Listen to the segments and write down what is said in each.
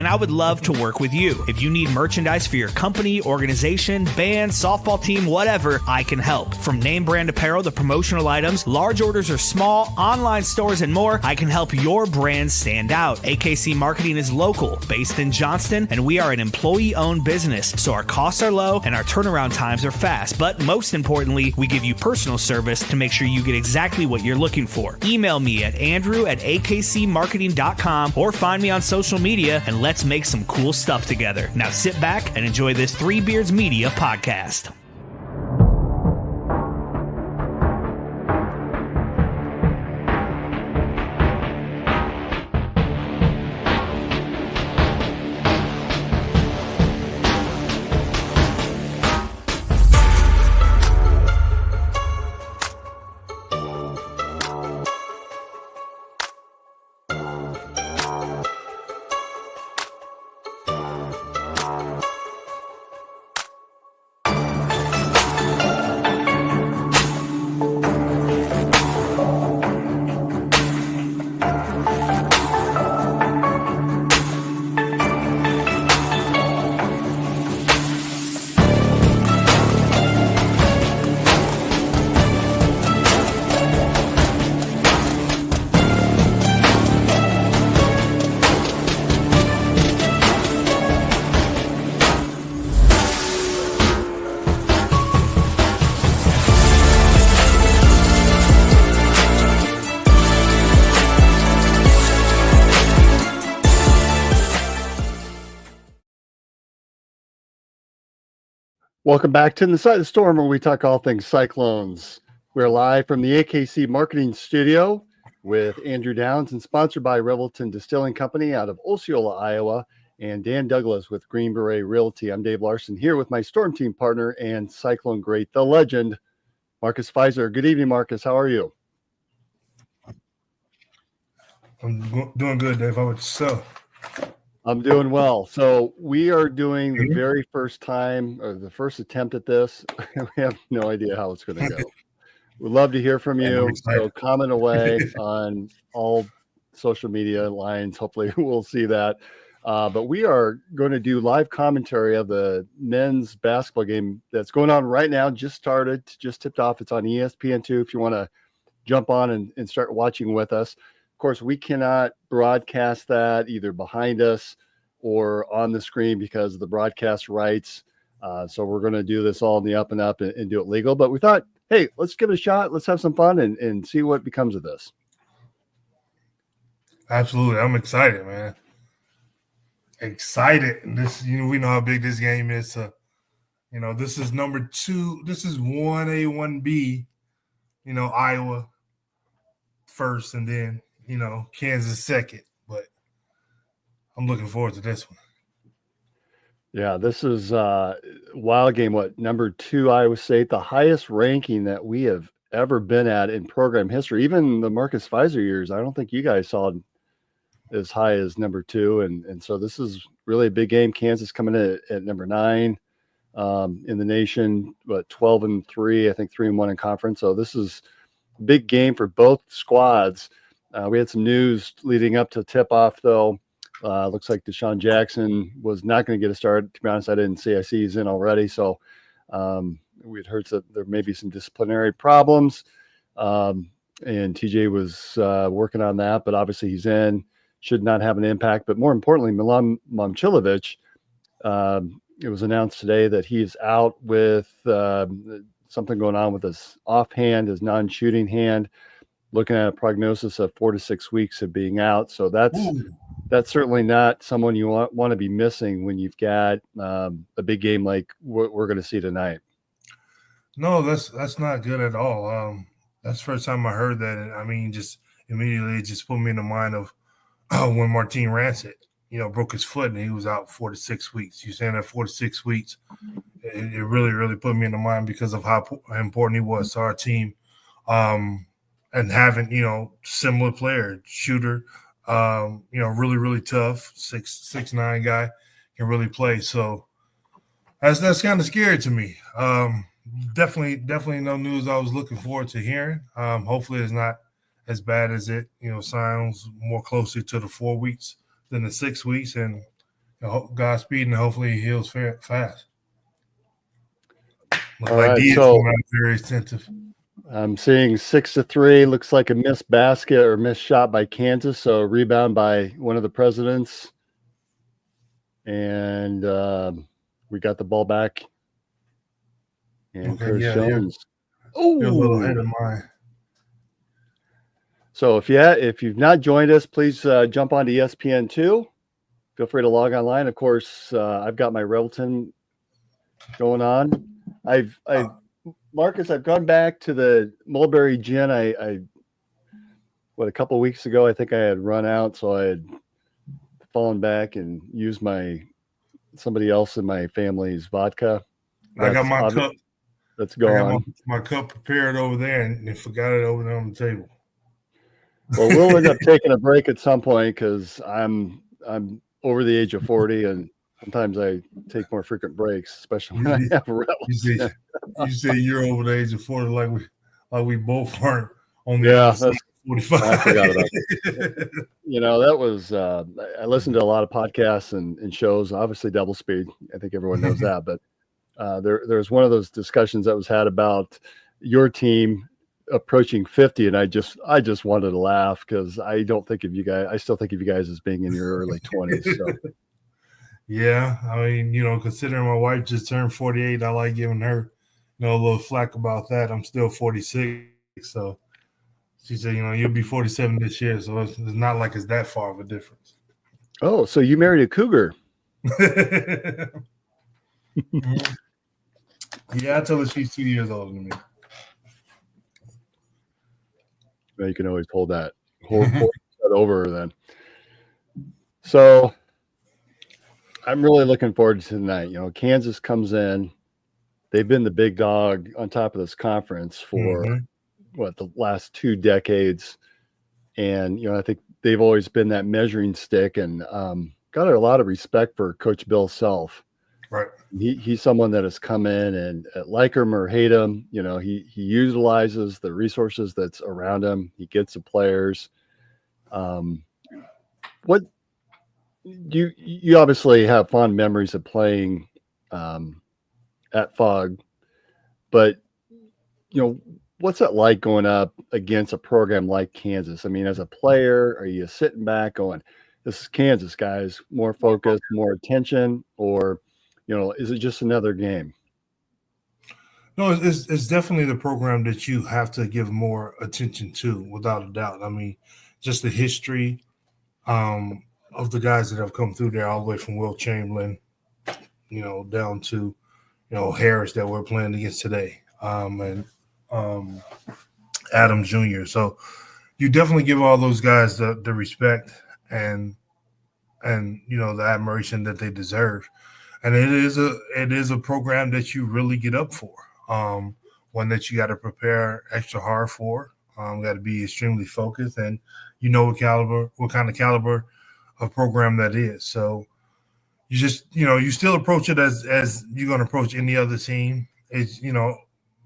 and I would love to work with you. If you need merchandise for your company, organization, band, softball team, whatever, I can help. From name brand apparel to promotional items, large orders or small, online stores, and more, I can help your brand stand out. AKC Marketing is local, based in Johnston, and we are an employee-owned business, so our costs are low and our turnaround times are fast. But most importantly, we give you personal service to make sure you get exactly what you're looking for. Email me at andrew@akcmarketing.com or find me on social media and let's make some cool stuff together. Now sit back and enjoy this Three Beards Media podcast. Welcome back to Inside the Storm, where we talk all things Cyclones. We're live from the AKC Marketing Studio with Andrew Downs and sponsored by Revelton Distilling Company out of Osceola, Iowa, and Dan Douglas with Green Beret Realty. I'm Dave Larson here with my Storm Team partner and Cyclone great, the legend, Marcus Fizer. Good evening, Marcus. How are you? I'm doing good, Dave. How about yourself? I'm doing well. So we are doing the very first time or the first attempt at this. We have no idea how it's going to go. We'd love to hear from you. So comment away on all social media lines. Hopefully we'll see that. But we are going to do live commentary of the men's basketball game that's going on right now. Just started, just tipped off. It's on ESPN2 if you want to jump on and start watching with us. Of course, we cannot broadcast that either behind us or on the screen because of the broadcast rights. So we're going to do this all in the up and up and do it legal. But we thought, hey, let's give it a shot. Let's have some fun and see what becomes of this. Absolutely. I'm excited, man. Excited. This, we know how big this game is. This is number 2. This is 1A, 1B, Iowa first and then, Kansas second. But I'm looking forward to this one. Yeah, this is a wild game. Number 2 Iowa State, the highest ranking that we have ever been at in program history. Even the Marcus Fizer years, I don't think you guys saw as high as number 2. And so this is really a big game. Kansas coming in at number 9 in the nation, but 12-3, I think 3-1 in conference. So this is a big game for both squads. We had some news leading up to tip-off, though. Looks like Deshaun Jackson was not going to get a start. To be honest, I didn't see. I see he's in already. So we had heard that there may be some disciplinary problems. And TJ was working on that, but obviously he's in. Should not have an impact. But more importantly, Milan Momcilovic, it was announced today that he's out with something going on with his offhand, his non-shooting hand, looking at a prognosis of 4 to 6 weeks of being out. So that's certainly not someone you want to be missing when you've got a big game like what we're going to see tonight. No, that's not good at all. That's the first time I heard that. And I mean, just immediately it just put me in the mind of when Martin Rancid, broke his foot and he was out 4 to 6 weeks. You're saying that 4 to 6 weeks, it really, really put me in the mind because of how important he was to our team. And having, similar player, shooter, really, really tough, 6'9" guy, can really play. So that's kind of scary to me. Definitely no news I was looking forward to hearing. Hopefully it's not as bad as it, sounds more closer to the 4 weeks than the 6 weeks. And Godspeed, and hopefully he heals fast. All right, so very attentive. I'm seeing 6-3. Looks like a missed basket or missed shot by Kansas. So rebound by one of the Presidents, and we got the ball back. And Curtis Jones. Oh, a little ahead of mine. So if you've not joined us, please jump onto ESPN2. Feel free to log online. Of course, I've got my Rebelton going on. Marcus, I've gone back to the Mulberry Gin. A couple of weeks ago, I think I had run out, so I had fallen back and used somebody else in my family's vodka. I got my cup. That's gone. I got my cup prepared over there and forgot it over there on the table. Well, we'll end up taking a break at some point because I'm over the age of 40, and sometimes I take more frequent breaks, especially when I have a Rebelton. You say you're over the age of 40, like we both aren't on the other side. 45. I forgot about that. That was I listened to a lot of podcasts and shows, obviously Double Speed. I think everyone knows that, but there's one of those discussions that was had about your team approaching 50, and I just wanted to laugh because I still think of you guys as being in your early 20s. So. Yeah, I mean, considering my wife just turned 48, I like giving her, a little flack about that. I'm still 46, so she said, you'll be 47 this year, so it's not like it's that far of a difference. Oh, so you married a cougar? Yeah, I tell her she's 2 years older than me. Well, you can always hold that over then. So I'm really looking forward to tonight. Kansas comes in. They've been the big dog on top of this conference for the last 2 decades. And, I think they've always been that measuring stick, and got a lot of respect for Coach Bill Self. Right. He's someone that has come in and like him or hate him, he utilizes the resources that's around him. He gets the players. What you obviously have fond memories of playing at Fog, but what's it like going up against a program like Kansas? I mean, as a player, are you sitting back going, this is Kansas, guys, more focus, more attention, or is it just another game? No, it's definitely the program that you have to give more attention to, without a doubt. I mean, just the history of the guys that have come through there, all the way from Will Chamberlain, down to, Harris that we're playing against today, and Adam Jr. So you definitely give all those guys the respect and the admiration that they deserve. And it is a program that you really get up for. One that you got to prepare extra hard for. Got to be extremely focused, and what kind of caliber of program that is. So you just you still approach it as you're going to approach any other team. It's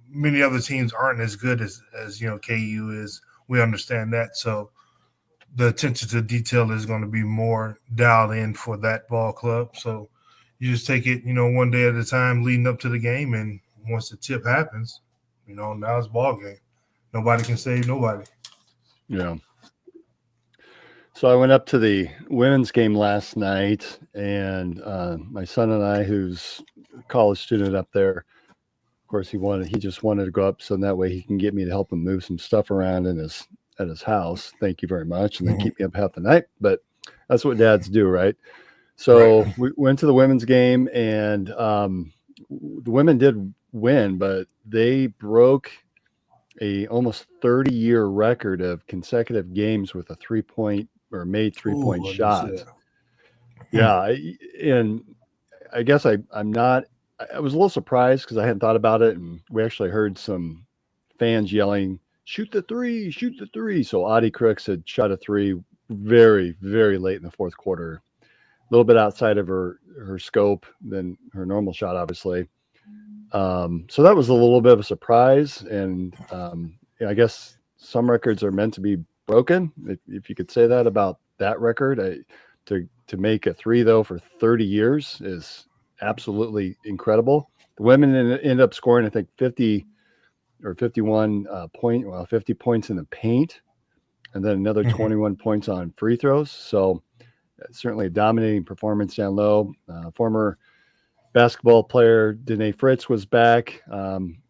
many other teams aren't as good as KU is. We understand that. So the attention to detail is going to be more dialed in for that ball club. So you just take it, one day at a time leading up to the game. And once the tip happens, now it's ball game. Nobody can save nobody. Yeah. So I went up to the women's game last night, and my son and I, who's a college student up there, of course, he just wanted to go up so that way he can get me to help him move some stuff around at his house. Thank you very much. And then keep me up half the night. But that's what dads do, right? So we went to the women's game, and the women did win, but they broke a almost 30-year record of consecutive games with a 3-point or made 3-point shot. Yeah. And I guess I was a little surprised because I hadn't thought about it. And we actually heard some fans yelling, shoot the three, shoot the three. So Audie Crooks had shot a 3 very, very late in the fourth quarter, a little bit outside of her scope than her normal shot, obviously. So that was a little bit of a surprise. And I guess some records are meant to be broken, if you could say that about that record. To to make a three, though, for 30 years is absolutely incredible. The women ended up scoring, I think, 50 or 51 50 points in the paint, and then another 21 points on free throws. So certainly a dominating performance down low. Former basketball player Danae Fritz was back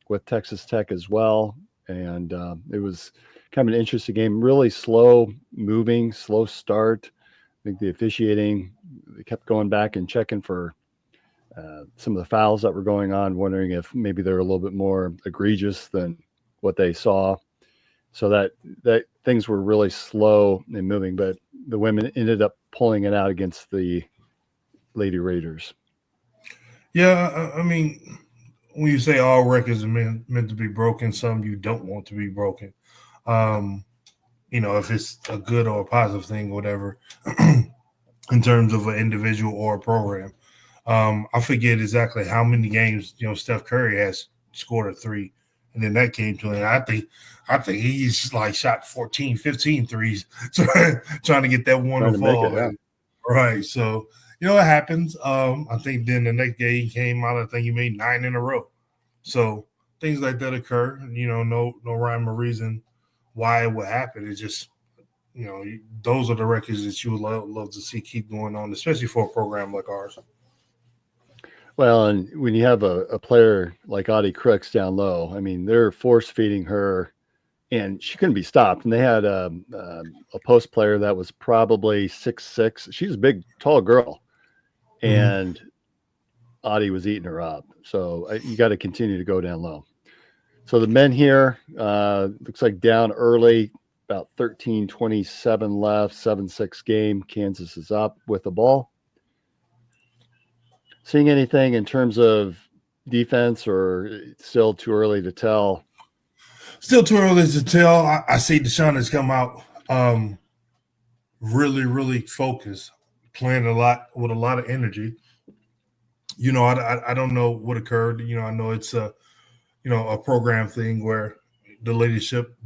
with Texas Tech as well. And it was kind of an interesting game, really slow moving, slow start. I think the officiating, they kept going back and checking for some of the fouls that were going on, wondering if maybe they're a little bit more egregious than what they saw. So that things were really slow and moving, but the women ended up pulling it out against the Lady Raiders. Yeah, I mean, when you say all records are meant to be broken, some you don't want to be broken. If it's a good or a positive thing, whatever, in terms of an individual or a program. I forget exactly how many games, Steph Curry has scored a three. And then that came to him. I think he's like shot 14, 15 threes trying to get that one to fall. Yeah. Right. So, it happens. I think then the next game came out, I think he made 9 in a row. So things like that occur. No rhyme or reason why it would happen. It's just, those are the records that you would love to see keep going on, especially for a program like ours. Well, and when you have a player like Audie Crooks down low, I mean, they're force feeding her, and she couldn't be stopped. And they had a post player that was probably 6'6". She's a big, tall girl, and Audie was eating her up. So you got to continue to go down low. So the men here looks like down early, about 13:27 left, 7-6 game. Kansas is up with the ball. Seeing anything in terms of defense, or still too early to tell? Still too early to tell. I see Deshaun has come out really, really focused, playing with a lot of energy. I don't know what occurred. I know it's a program thing where the leadership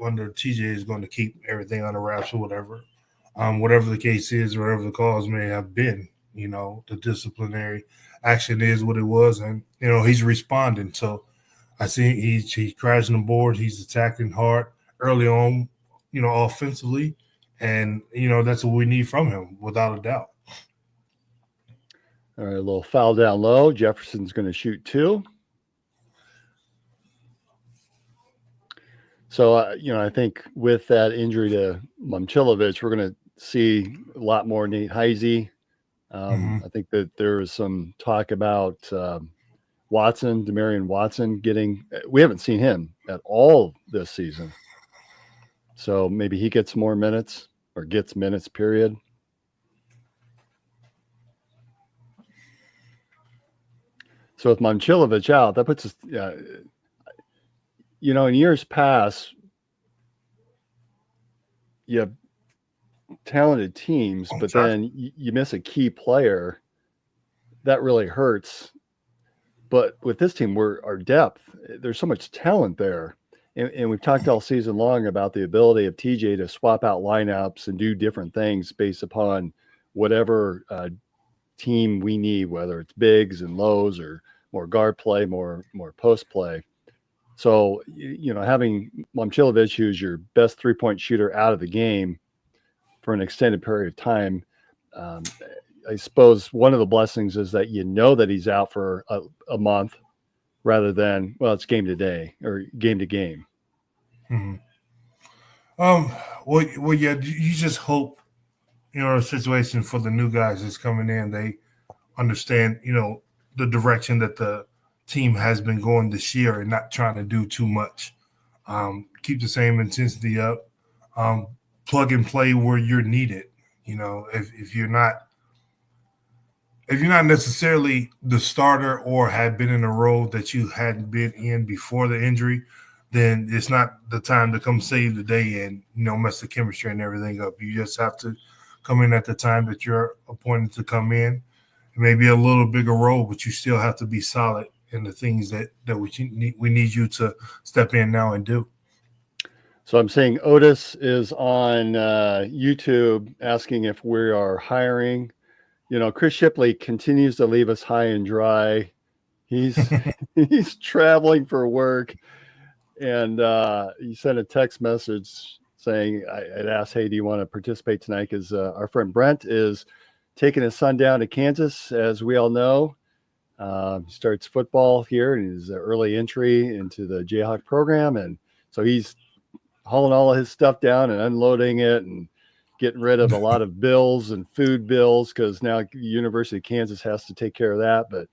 under TJ is going to keep everything on the wraps or whatever. Whatever the case is, whatever the cause may have been. The disciplinary action is what it was, and he's responding. So I see he's crashing the board, he's attacking hard early on, offensively, and that's what we need from him without a doubt. All right, a little foul down low. Jefferson's going to shoot 2. So I think with that injury to Momcilovic, we're going to see a lot more Nate Heisey. I think that there was some talk about Demarion Watson we haven't seen him at all this season. So maybe he gets more minutes or gets minutes, period. So with Momcilovic out, that puts us, in years past, you have talented teams, but then you miss a key player, that really hurts. But with this team, our depth, there's so much talent there, and we've talked all season long about the ability of TJ to swap out lineups and do different things based upon whatever team we need, whether it's bigs and lows or more guard play, more post play. So having Momcilovic, who's your best 3-point shooter, out of the game for an extended period of time, I suppose one of the blessings is that that he's out for a month rather than, well, it's game to day or game to game. Well, yeah, you just hope, a situation for the new guys that's coming in, they understand, the direction that the team has been going this year and not trying to do too much. Keep the same intensity up. Plug and play where you're needed. If you're not necessarily the starter or had been in a role that you hadn't been in before the injury, then it's not the time to come save the day and mess the chemistry and everything up. You just have to come in at the time that you're appointed to come in. It may be a little bigger role, but you still have to be solid in the things that we need you to step in now and do. So I'm saying Otis is on YouTube asking if we are hiring. Chris Shipley continues to leave us high and dry. He's traveling for work, and he sent a text message saying, I'd asked, hey, do you want to participate tonight? Because our friend Brent is taking his son down to Kansas, as we all know. He starts football here, and he's an early entry into the Jayhawk program, and so he's hauling all of his stuff down and unloading it and getting rid of a lot of bills and food bills, because now University of Kansas has to take care of that. But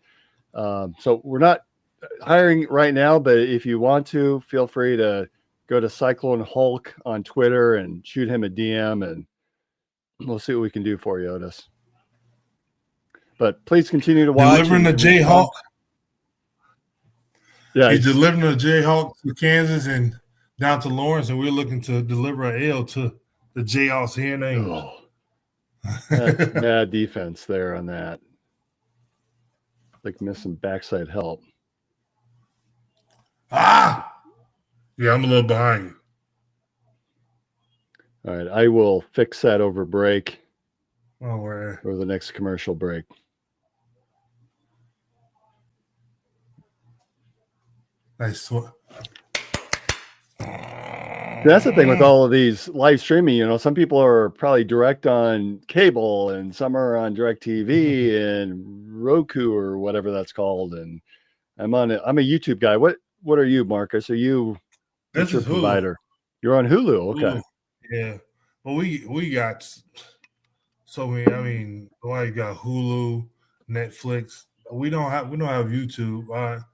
so we're not hiring right now, but if you want to, feel free to go to Cyclone Hulk on Twitter and shoot him a DM, and we'll see what we can do for you, Otis. But please continue to watch. Delivering the Jayhawk. Yeah, he's delivering the Jayhawk to Kansas and down to Lawrence, and we're looking to deliver an L to the Jayhawks here in Ames. That's bad defense there on that. Like missing backside help. Yeah, I'm a little behind you. All right, I will fix that over break. Oh, where? Or the next commercial break. Nice. That's the thing with all of these live streaming. Some people are probably direct on cable, and some are on DirecTV and Roku or whatever that's called. And I'm a YouTube guy. What are you, Marcus? Are you This is provider? You're on Hulu. Okay. Hulu. Yeah. Well, we got so many. I mean, you got Hulu, Netflix. We don't have YouTube.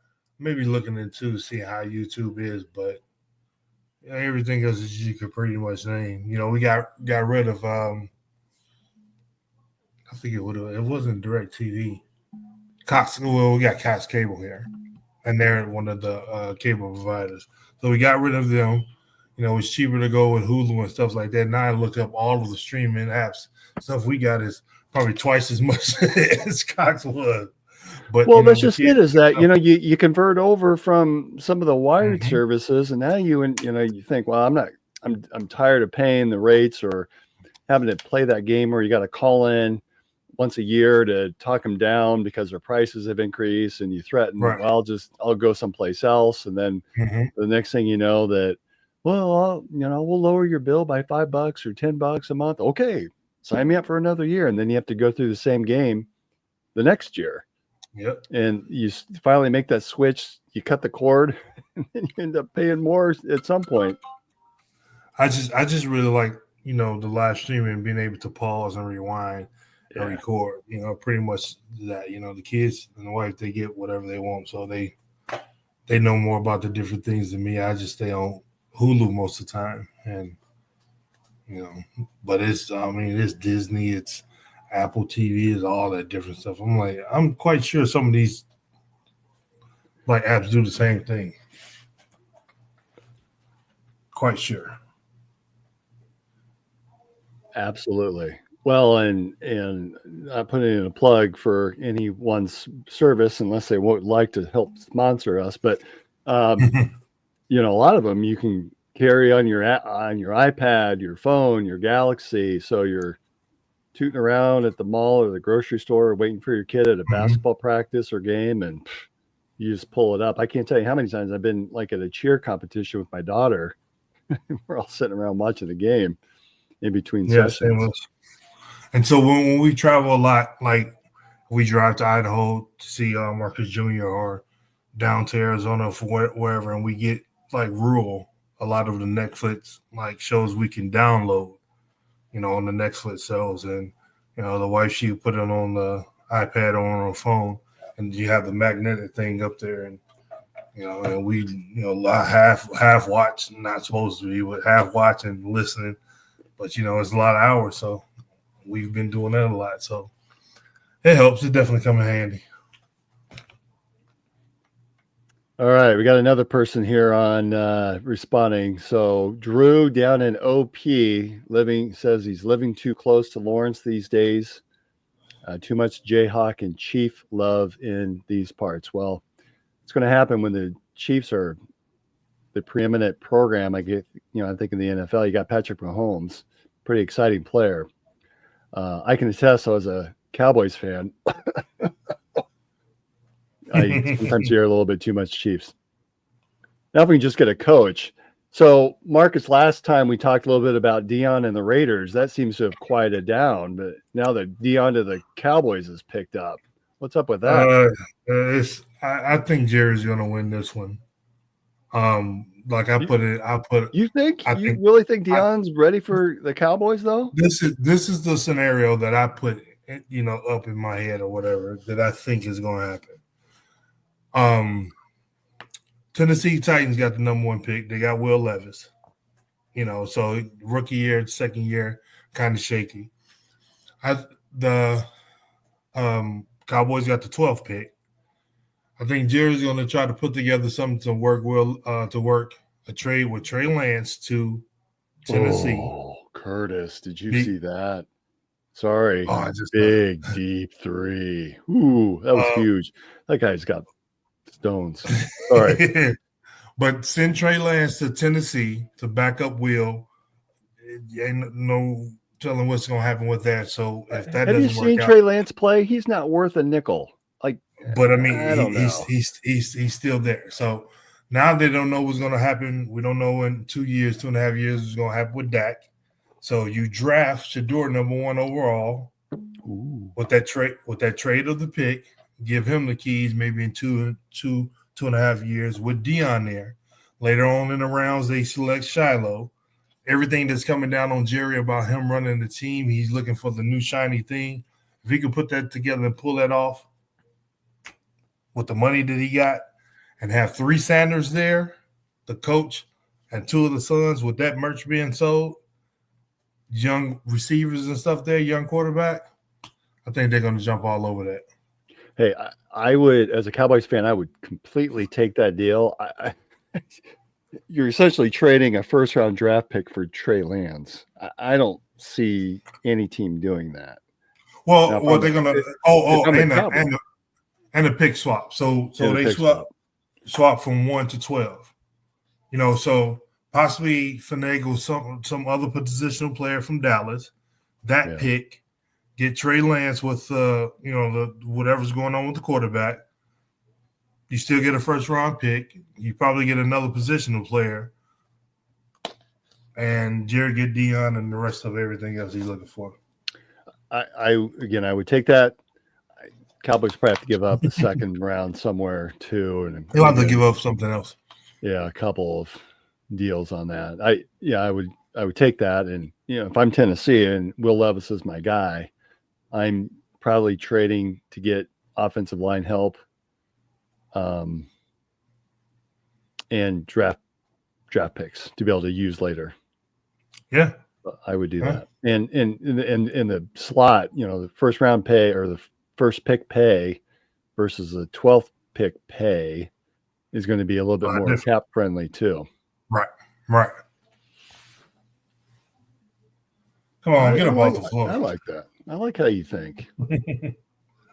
Maybe looking into see how YouTube is, but everything else is you could pretty much name. We got rid of I think it wasn't DirecTV. Cox. Well, we got Cox Cable here, and they're one of the cable providers. So we got rid of them. It's cheaper to go with Hulu and stuff like that. Now I looked up all of the streaming apps. Stuff we got is probably twice as much as Cox was. But that's just it. Is that you convert over from some of the wired services, and now you think, well, I'm tired of paying the rates or having to play that game where you got to call in once a year to talk them down because their prices have increased, and you threaten, right. Well, I'll go someplace else, and then the next thing you know that, well, we'll lower your bill by $5 or $10 a month. Okay, sign me up for another year, and then you have to go through the same game the next year. Yep. And you finally make that switch, you cut the cord, and then you end up paying more at some point. I just really like, the live streaming, being able to pause and rewind and record, pretty much that, the kids and the wife, they get whatever they want. So they know more about the different things than me. I just stay on Hulu most of the time. And, but it's Disney, it's Apple TV, is all that different stuff. I'm quite sure some of these apps do the same thing. Quite sure. Absolutely. Well, and not putting in a plug for anyone's service unless they would like to help sponsor us, but a lot of them you can carry on your iPad, your phone, your Galaxy, so you're tooting around at the mall or the grocery store waiting for your kid at a basketball practice or game, and you just pull it up. I can't tell you how many times I've been at a cheer competition with my daughter. We're all sitting around watching the game in between sessions. And so when we travel a lot, we drive to Idaho to see Marcus Jr. or down to Arizona for wherever, and we get rural, a lot of the Netflix shows we can download, on the Netflix cells, and the wife, she put it on the iPad or on her phone, and you have the magnetic thing up there, and and we half watch, not supposed to be, but half watch and listening, but it's a lot of hours, so we've been doing that a lot, so it helps. It definitely come in handy. All right, we got another person here on responding. So Drew down in OP says he's living too close to Lawrence these days. Too much Jayhawk and Chief love in these parts. Well, it's going to happen when the Chiefs are the preeminent program. I think in the NFL, you got Patrick Mahomes, pretty exciting player. I can attest, as a Cowboys fan, I sometimes hear a little bit too much Chiefs. Now if we can just get a coach. So, Marcus, last time we talked a little bit about Deion and the Raiders. That seems to have quieted down, but now that Deion to the Cowboys has picked up. What's up with that? I think Jerry's going to win this one. You really think Deion's ready for the Cowboys, though? This is the scenario that I put, up in my head or whatever that I think is going to happen. Tennessee Titans got the number 1 pick. They got Will Levis. So rookie year, second year, kind of shaky. The Cowboys got the 12th pick. I think Jerry's going to try to put together something to work a trade with Trey Lance to Tennessee. Oh, Curtis, did you see that? Sorry. Big, deep 3. Ooh, that was huge. That guy's got stones. All right. But send Trey Lance to Tennessee to back up Will. Ain't no telling what's going to happen with that. So if that doesn't work out. Have you seen Trey Lance play? He's not worth a nickel. But I mean, he's still there. So now they don't know what's going to happen. We don't know in 2.5 years, what's going to happen with Dak. So you draft Shedeur number 1 overall. Ooh. with that trade of the pick. Give him the keys maybe in 2.5 years with Deion there. Later on in the rounds, they select Shiloh. Everything that's coming down on Jerry about him running the team, he's looking for the new shiny thing. If he could put that together and pull that off with the money that he got and have 3 Sanders there, the coach, and 2 of the sons with that merch being sold, young receivers and stuff there, young quarterback, I think they're going to jump all over that. Hey, I would, as a Cowboys fan, I would completely take that deal. You're essentially trading a first-round draft pick for Trey Lance. I don't see any team doing that. Well, they're going to and a pick swap. So they swap from 1 to 12. So possibly finagle some other positional player from Dallas. That pick. Get Trey Lance with whatever's going on with the quarterback. You still get a first-round pick. You probably get another positional player. And Jared get Deion and the rest of everything else he's looking for. I would take that. Cowboys probably have to give up the second round somewhere too. And they'll have to give up something else. Yeah, a couple of deals on that. I would take that. And if I'm Tennessee and Will Levis is my guy, I'm probably trading to get offensive line help, and draft picks to be able to use later. Yeah, I would do that. And in the slot, the first round pay or the first pick pay versus the 12th pick pay is going to be a little bit more cap friendly too. Right. Come on, get up off the floor. I like that. I like how you think.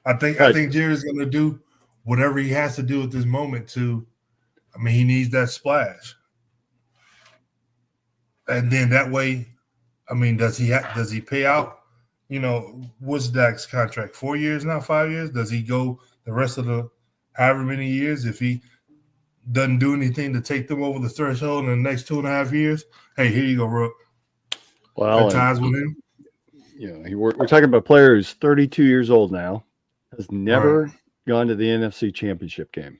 I think Jerry's going to do whatever he has to do at this moment he needs that splash. And then that way, does he pay out, what's Dak's contract? 4 years now, 5 years? Does he go the rest of the however many years if he doesn't do anything to take them over the threshold in the next 2.5 years? Hey, here you go, Rook. Well, ties with him. We're talking about a player who's 32 years old now, has never gone to the NFC Championship game.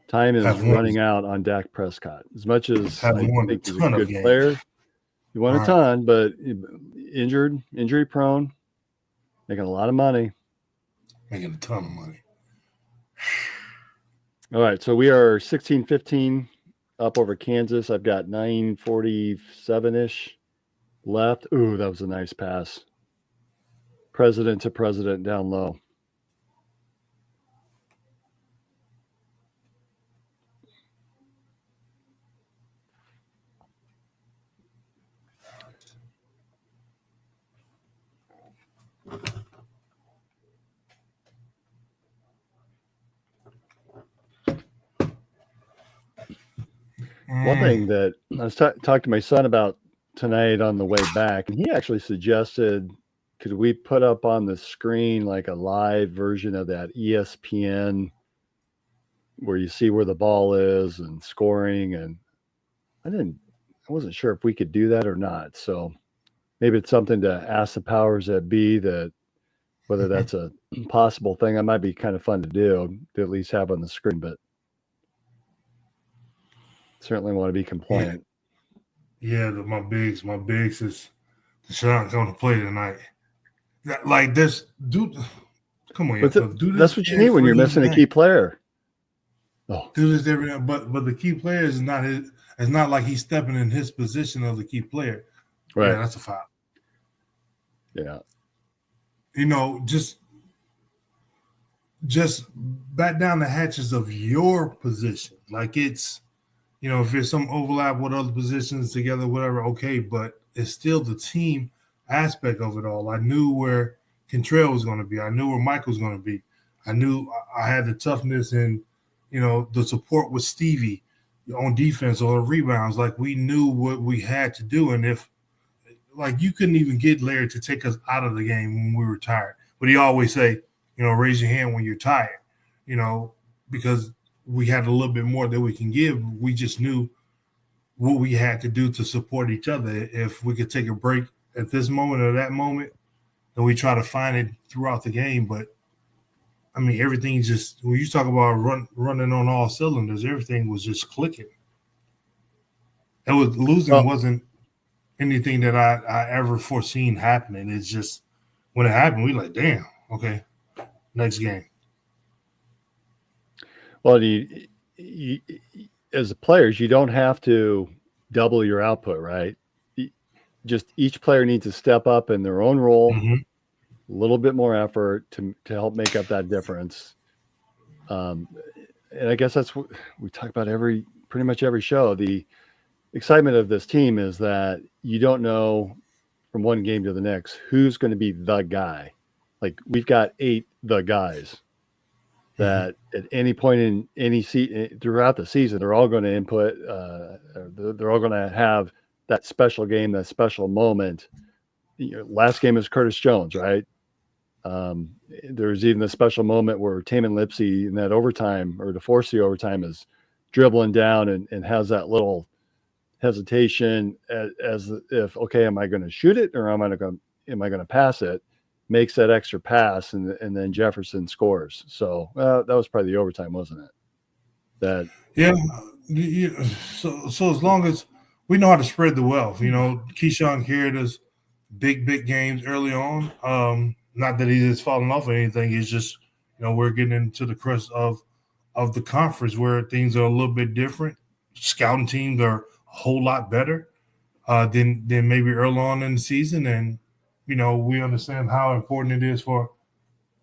Time is running out on Dak Prescott. As much as I think he's a good player, he won a ton, but injury prone, making a lot of money. Making a ton of money. All right, so we are 16-15 up over Kansas. I've got 9:47-ish left. Ooh, that was a nice pass. President to president down low. One thing that I was talking to my son about tonight on the way back, and he actually suggested, could we put up on the screen like a live version of that ESPN where you see where the ball is and scoring? And I wasn't sure if we could do that or not. So maybe it's something to ask the powers that be, that whether that's a possible thing. That might be kind of fun to do, to at least have on the screen, but certainly want to be compliant. Yeah, my bigs is Deshaun's going to play tonight. Like this, dude. Come on, that's what you need when you're missing a key player. Oh, do this every night, but the key player is not his. It's not like he's stepping in his position of the key player. Right, yeah, that's a foul. Yeah, just back down the hatches of your position. Like it's, if there's some overlap with other positions together, whatever, okay, but it's still the team aspect of it all. I knew where Kentrell was going to be. I knew where Mike was going to be. I knew I had the toughness and, the support with Stevie on defense or rebounds. Like we knew what we had to do. And if, like, you couldn't even get Larry to take us out of the game when we were tired. But he always say, raise your hand when you're tired, because we had a little bit more that we can give. We just knew what we had to do to support each other. If we could take a break at this moment or that moment, then we try to find it throughout the game. But, I mean, everything just – when you talk about running on all cylinders, everything was just clicking. Losing wasn't anything that I ever foreseen happening. It's just when it happened, we like, damn, okay, next game. Well, you, as players, you don't have to double your output, right? Just each player needs to step up in their own role, a little bit more effort to help make up that difference. And I guess that's what we talk about pretty much every show. The excitement of this team is that you don't know from one game to the next who's going to be the guy. Like we've got 8 the guys that at any point in any throughout the season, they're all going to input. They're all going to have that special game, that special moment. Last game is Curtis Jones, right? There's even a special moment where Tamin Lipsey in that overtime, or to force the overtime, is dribbling down and has that little hesitation as if, okay, am I going to shoot it or am I going to pass it? Makes that extra pass, and then Jefferson scores. So that was probably the overtime, wasn't it? So as long as we know how to spread the wealth, Keyshawn carried us big games early on. Not that he's just falling off or anything. It's just, we're getting into the crust of the conference where things are a little bit different. Scouting teams are a whole lot better than maybe early on in the season. And, we understand how important it is for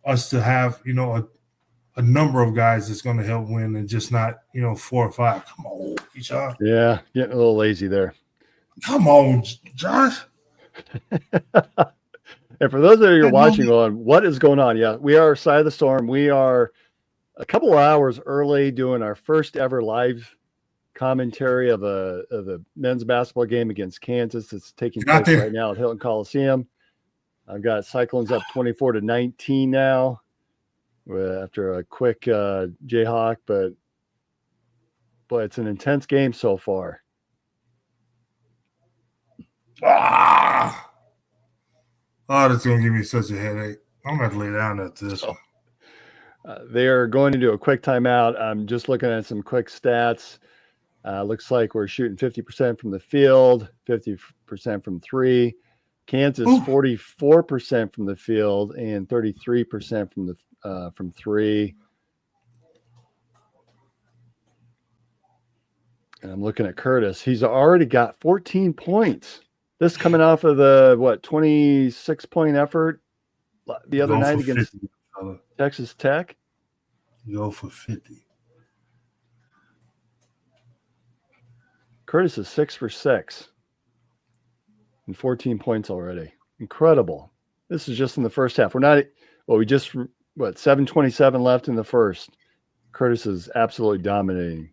us to have, a number of guys that's going to help win and just not, 4 or 5. Come on, Keyshawn. Yeah, getting a little lazy there. Come on, Josh. And for those of you watching on, what is going on? Yeah, we are Side of the Storm. We are a couple of hours early doing our first ever live commentary of the men's basketball game against Kansas. It's taking place right now at Hilton Coliseum. I've got Cyclones up 24-19 now after a quick Jayhawk, but it's an intense game so far. Oh, that's going to give me such a headache. I'm going to lay down after this one. They are going to do a quick timeout. I'm just looking at some quick stats. Looks like we're shooting 50% from the field, 50% from 3. Kansas 44% from the field and 33% from 3. And I'm looking at Curtis. He's already got 14 points. This coming off of the 26-point effort the other night against 50, Texas Tech. Go for 50. Curtis is 6 for 6 and 14 points already. Incredible. This is just in the first half. 7:27 left in the first. Curtis is absolutely dominating.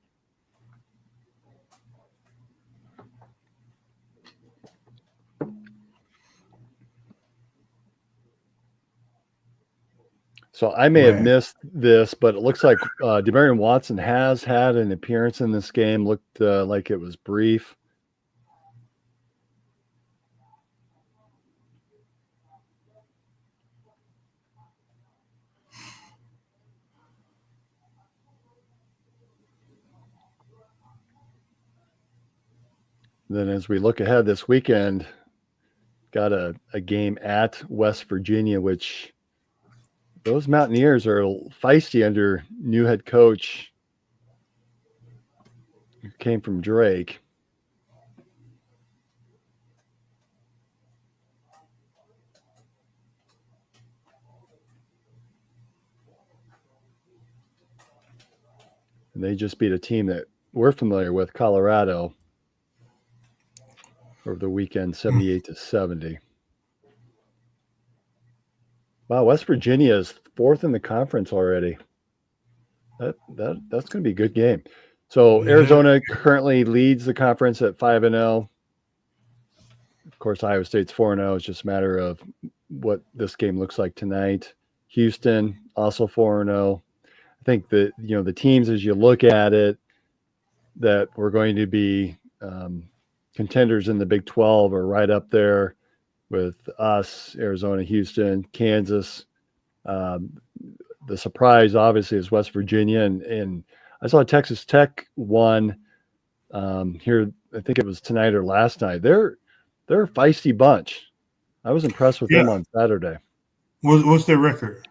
So I may have Man. missed this, but it looks like Demarion Watson has had an appearance in this game. Looked like it was brief. Then as we look ahead this weekend, got a game at West Virginia, which those Mountaineers are feisty under new head coach who came from Drake. And they just beat a team that we're familiar with, Colorado, over the weekend, 78-70. Wow, West Virginia is 4th in the conference already. That's going to be a good game. So Arizona currently leads the conference at 5-0. Of course, Iowa State's 4-0. It's just a matter of what this game looks like tonight. Houston also 4-0. I think that the teams, as you look at it, that we're going to be contenders in the Big 12 are right up there with us, Arizona, Houston, Kansas. The surprise, obviously, is West Virginia, and I saw Texas Tech won here. I think it was tonight or last night. They're a feisty bunch. I was impressed with them on Saturday. What's their record?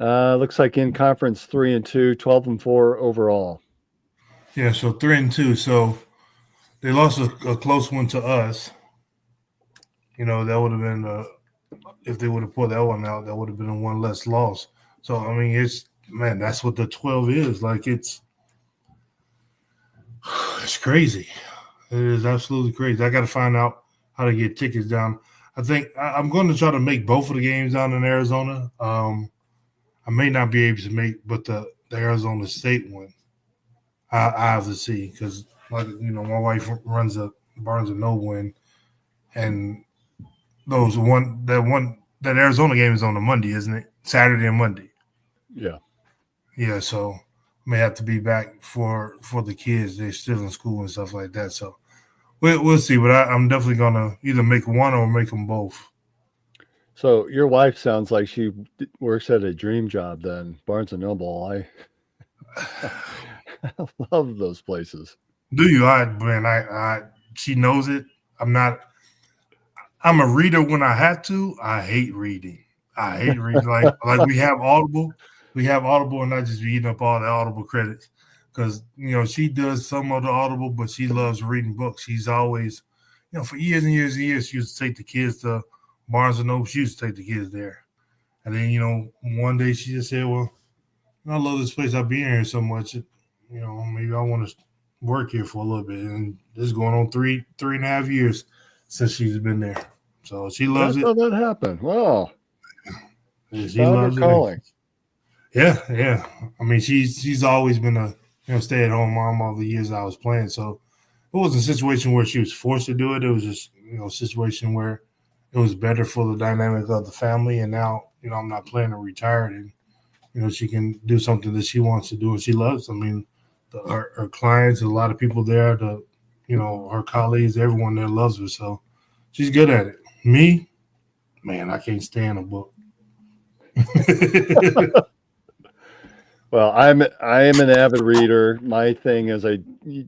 Looks like in conference 3-2, 12-4 overall. Yeah, so 3-2. So they lost a close one to us. That would have been if they would have pulled that one out, that would have been a one less loss. So I mean, that's what the 12 is. Like it's crazy. It is absolutely crazy. I got to find out how to get tickets down. I think I'm going to try to make both of the games down in Arizona. I may not be able to make, but the Arizona State one, I have to see because, my wife runs a Barnes and Noble, and that Arizona game is on a Monday, isn't it? Saturday and Monday. Yeah. Yeah. So I may have to be back for the kids. They're still in school and stuff like that. So we'll see. But I'm definitely gonna either make one or make them both. So your wife sounds like she works at a dream job then, Barnes & Noble. I love those places. Do you? She knows it. I'm a reader when I have to. I hate reading. Like we have Audible. And I just be eating up all the Audible credits because, she does some of the Audible, but she loves reading books. She's always, for years and years and years, she used to take the kids to Barnes & Noble. She used to take the kids there. And then, one day she just said, well, I love this place. I've been here so much. Maybe I want to work here for a little bit. And this is going on 3.5 years since she's been there. So she loves it. That's how that happened. Wow. Yeah, she loves it. Calling. Yeah. I mean, she's always been a stay-at-home mom all the years I was playing. So it wasn't a situation where she was forced to do it. It was just, a situation where it was better for the dynamic of the family. And now, I'm not playing or retired, and she can do something that she wants to do and she loves. I mean, her clients, a lot of people there, her colleagues, everyone there loves her. So she's good at it. Me, man, I can't stand a book. Well, I am an avid reader. My thing is I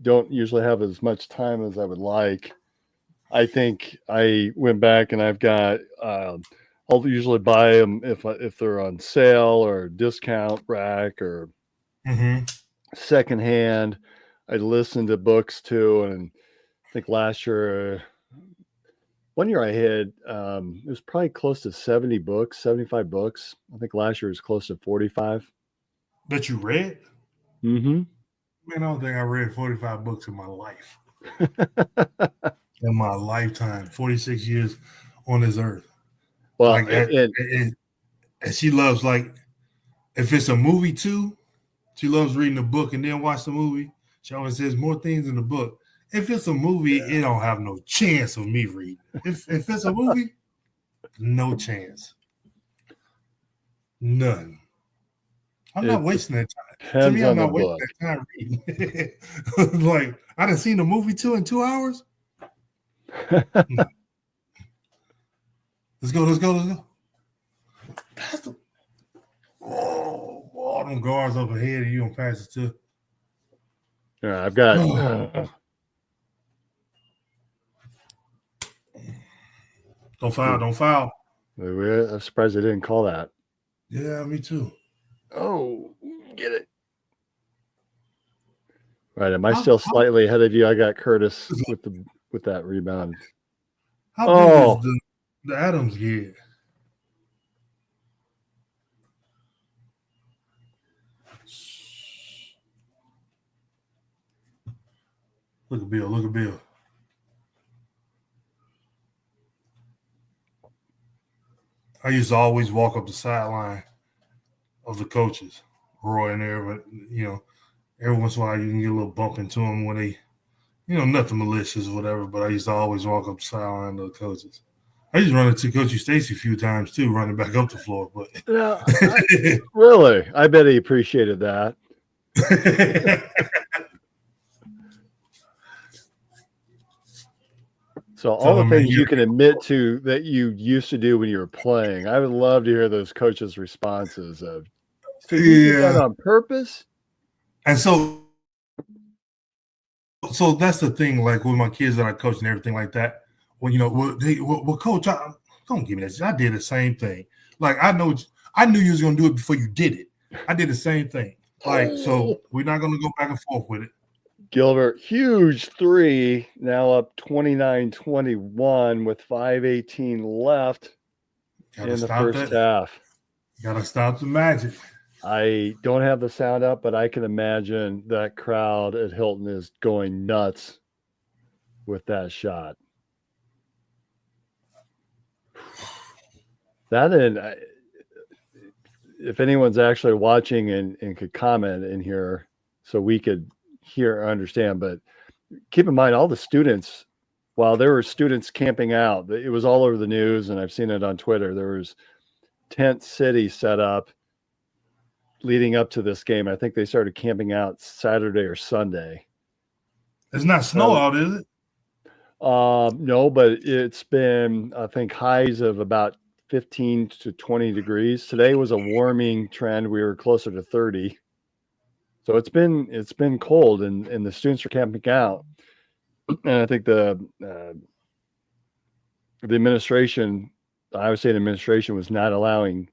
don't usually have as much time as I would like. I think I went back and I've got I'll usually buy them if they're on sale or discount rack or secondhand. I listen to books too, and I think one year I had it was probably close to 75 books. I think last year was close to 45. That you read? Mm-hmm. Man, I don't think I read 45 books in my life. In my lifetime, 46 years on this earth. Well, and she loves, like, if it's a movie too, she loves reading the book and then watch the movie. She always says more things in the book. If it's a movie, it don't have no chance of me reading. If it's a movie, no chance. None. I'm not wasting that time. To Depends me, I'm on the not wasting book. that time reading. Like, I done seen the movie in 2 hours. No. Let's go. Pass the all them guards up ahead and you don't pass it to. All right, I've got. Don't foul. I'm surprised they didn't call that. Yeah, me too. Oh, get it. Right, am I still slightly ahead of you? I got Curtis with that rebound. How big is the Adams gear? Look at Bill. I used to always walk up the sideline of the coaches, Roy and there, but every once in a while you can get a little bump into them when they, nothing malicious or whatever. But I used to always walk up the sideline of the coaches. I used to run into Coach Stacy a few times too, running back up the floor. But really, I bet he appreciated that. So all the things you can admit to that you used to do when you were playing, I would love to hear those coaches' responses of, "So you did that on purpose?" And so that's the thing. Like with my kids that I coach and everything like that. Well, coach, don't give me that. I did the same thing. Like I knew you was gonna do it before you did it. I did the same thing. Like so, we're not gonna go back and forth with it. Gilbert, huge three, now up 29-21 with 5:18 left in the first half. Gotta stop the magic. I don't have the sound up, but I can imagine that crowd at Hilton is going nuts with that shot. If anyone's actually watching and could comment in here so we could hear or understand, but keep in mind all the students, while there were students camping out, it was all over the news and I've seen it on Twitter. There was tent city set up leading up to this game. I think they started camping out Saturday or Sunday. It's not snow out, is it? No, but it's been, I think, highs of about 15 to 20 degrees. Today was a warming trend. We were closer to 30. So it's been cold and the students are camping out. And I think the administration, the Iowa State administration, was not allowing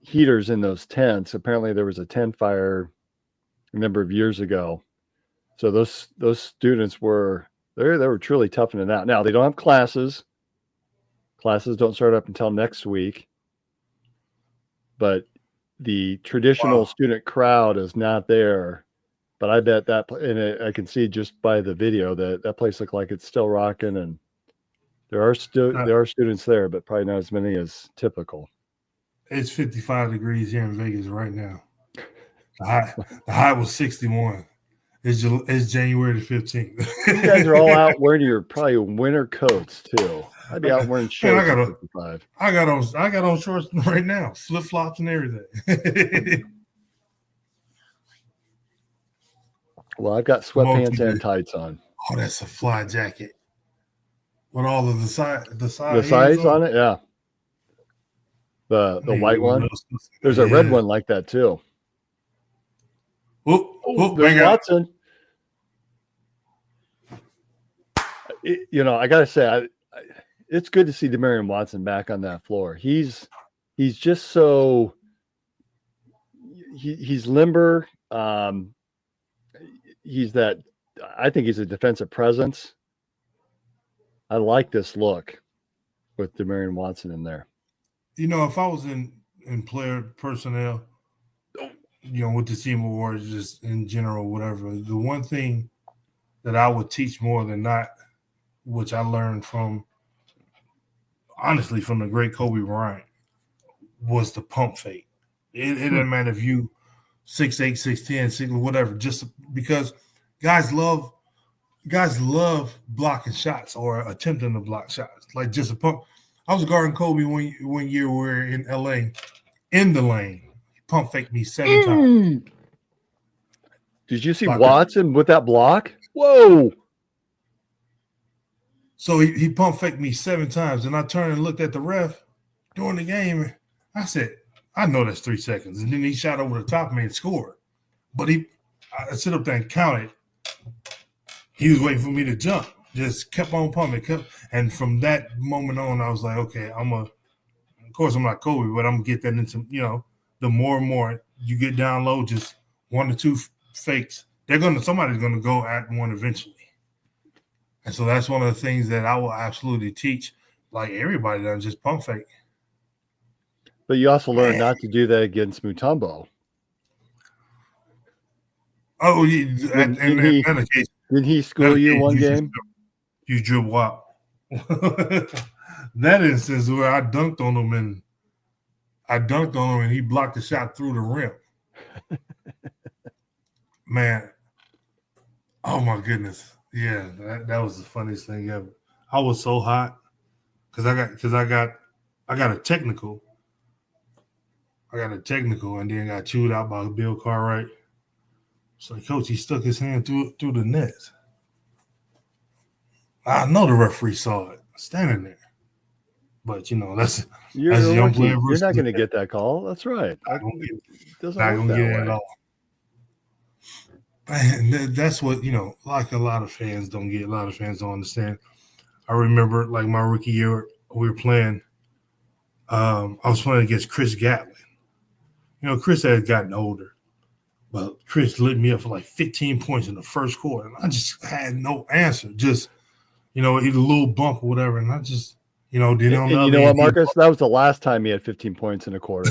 heaters in those tents. Apparently there was a tent fire a number of years ago. So those students were they were truly toughing it out. Now they don't have classes. Classes don't start up until next week. But the traditional student crowd is not there. But I bet that, and I can see just by the video that place looked like it's still rocking, and there are students there, but probably not as many as typical. It's 55 degrees here in Vegas right now. The high was 61. It's January the 15th. You guys are all out wearing your probably winter coats too. I'd be out wearing shorts. I got on shorts right now, flip flops and everything. Well, I've got sweatpants and tights on. Oh, that's a fly jacket. With all of the size on it, yeah. The white one. There's a red one like that too. There's Watson. I gotta say, it's good to see Demarion Watson back on that floor. He's just so he's limber. I think he's a defensive presence. I like this look with Demarion Watson in there. If I was in player personnel, with the team awards, just in general, whatever, the one thing that I would teach more than not, which I learned honestly from the great Kobe Bryant, was the pump fake. It doesn't matter if you 6'8", 6'10", 6, whatever, just because guys love blocking shots or attempting to block shots, like just a pump. I was guarding Kobe one year we were in LA, in the lane. He pump faked me 7 times. Did you see Watson with that block? Whoa. So he pump faked me 7 times, and I turned and looked at the ref during the game. And I said, I know that's 3 seconds. And then he shot over the top of me and scored. But I sit up there and counted. He was waiting for me to jump. Just kept on pumping. And from that moment on, I was like, okay, of course I'm not Kobe, but I'm going to get that into, the more and more you get down low, just 1 or 2 fakes. Somebody's going to go at one eventually. And so that's one of the things that I will absolutely teach. Like everybody does, just pump fake. But you also learn not to do that against Mutombo. Oh, didn't he school you one game? You dribble out. That instance where I dunked on him and he blocked the shot through the rim. Man, oh my goodness. Yeah, that was the funniest thing ever. I was so hot because I got a technical. I got a technical and then got chewed out by Bill Cartwright. So, Coach, he stuck his hand through the net. I know the referee saw it standing there. But, that's a young player. You're not going to get that call. That's right. Not going to get it at all. And that's what, like a lot of fans don't get. A lot of fans don't understand. I remember, like, my rookie year, we were playing. I was playing against Chris Gatlin. Chris had gotten older. But Chris lit me up for like 15 points in the first quarter. And I just had no answer. Just, either a little bump or whatever. And I just, didn't know. You know what, Marcus? That was the last time he had 15 points in a quarter.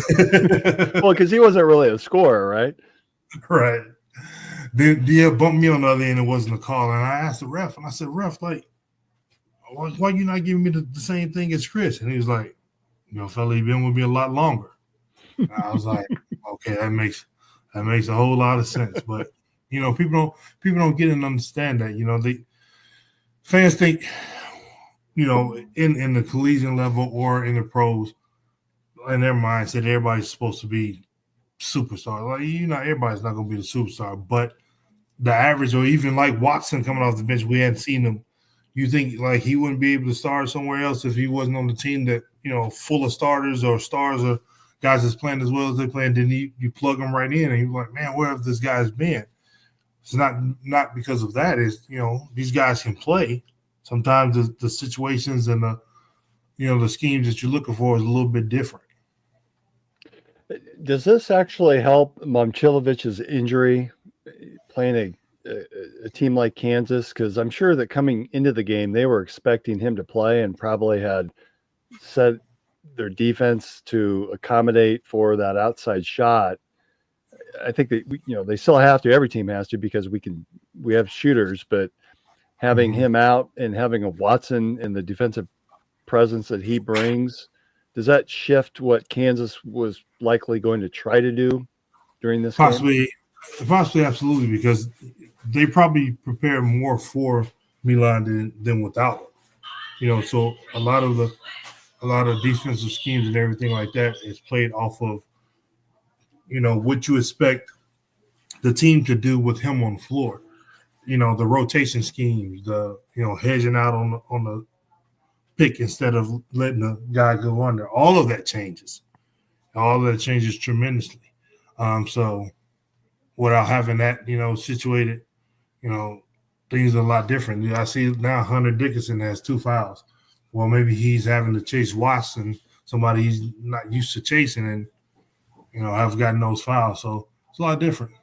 Well, because he wasn't really a scorer, right? Right. Then he bumped me on the other end. It wasn't a call. And I asked the ref, and I said, ref, like, why you not giving me the same thing as Chris? And he was like, fella, you've been with me a lot longer. And I was like, okay, that makes a whole lot of sense. But people don't get and understand that. They fans think, in the collegiate level or in the pros, in their mindset, everybody's supposed to be superstar. Like everybody's not gonna be the superstar, but the average, or even like Watson coming off the bench, we hadn't seen him. You think like he wouldn't be able to start somewhere else if he wasn't on the team that, full of starters or stars or guys that's playing as well as they playing, then you plug them right in and you're like, man, where have this guy's been? It's not because of that. It's, these guys can play. Sometimes the situations and the schemes that you're looking for is a little bit different. Does this actually help Momcilovic's injury playing a team like Kansas? Because I'm sure that coming into the game, they were expecting him to play and probably had set their defense to accommodate for that outside shot. I think that they still have to. Every team has to, because we have shooters, but having him out and having a Watson and the defensive presence that he brings, does that shift what Kansas was likely going to try to do during this game? Possibly, absolutely, because they probably prepared more for Milan than without him. So a lot of defensive schemes and everything like that is played off of, what you expect the team to do with him on the floor. The rotation schemes, the hedging out on the pick instead of letting the guy go under. All of that changes. All of that changes tremendously. So without having that, situated, things are a lot different. I see now Hunter Dickinson has 2 fouls. Well, maybe he's having to chase Watson, somebody he's not used to chasing, and have gotten those fouls. So it's a lot different.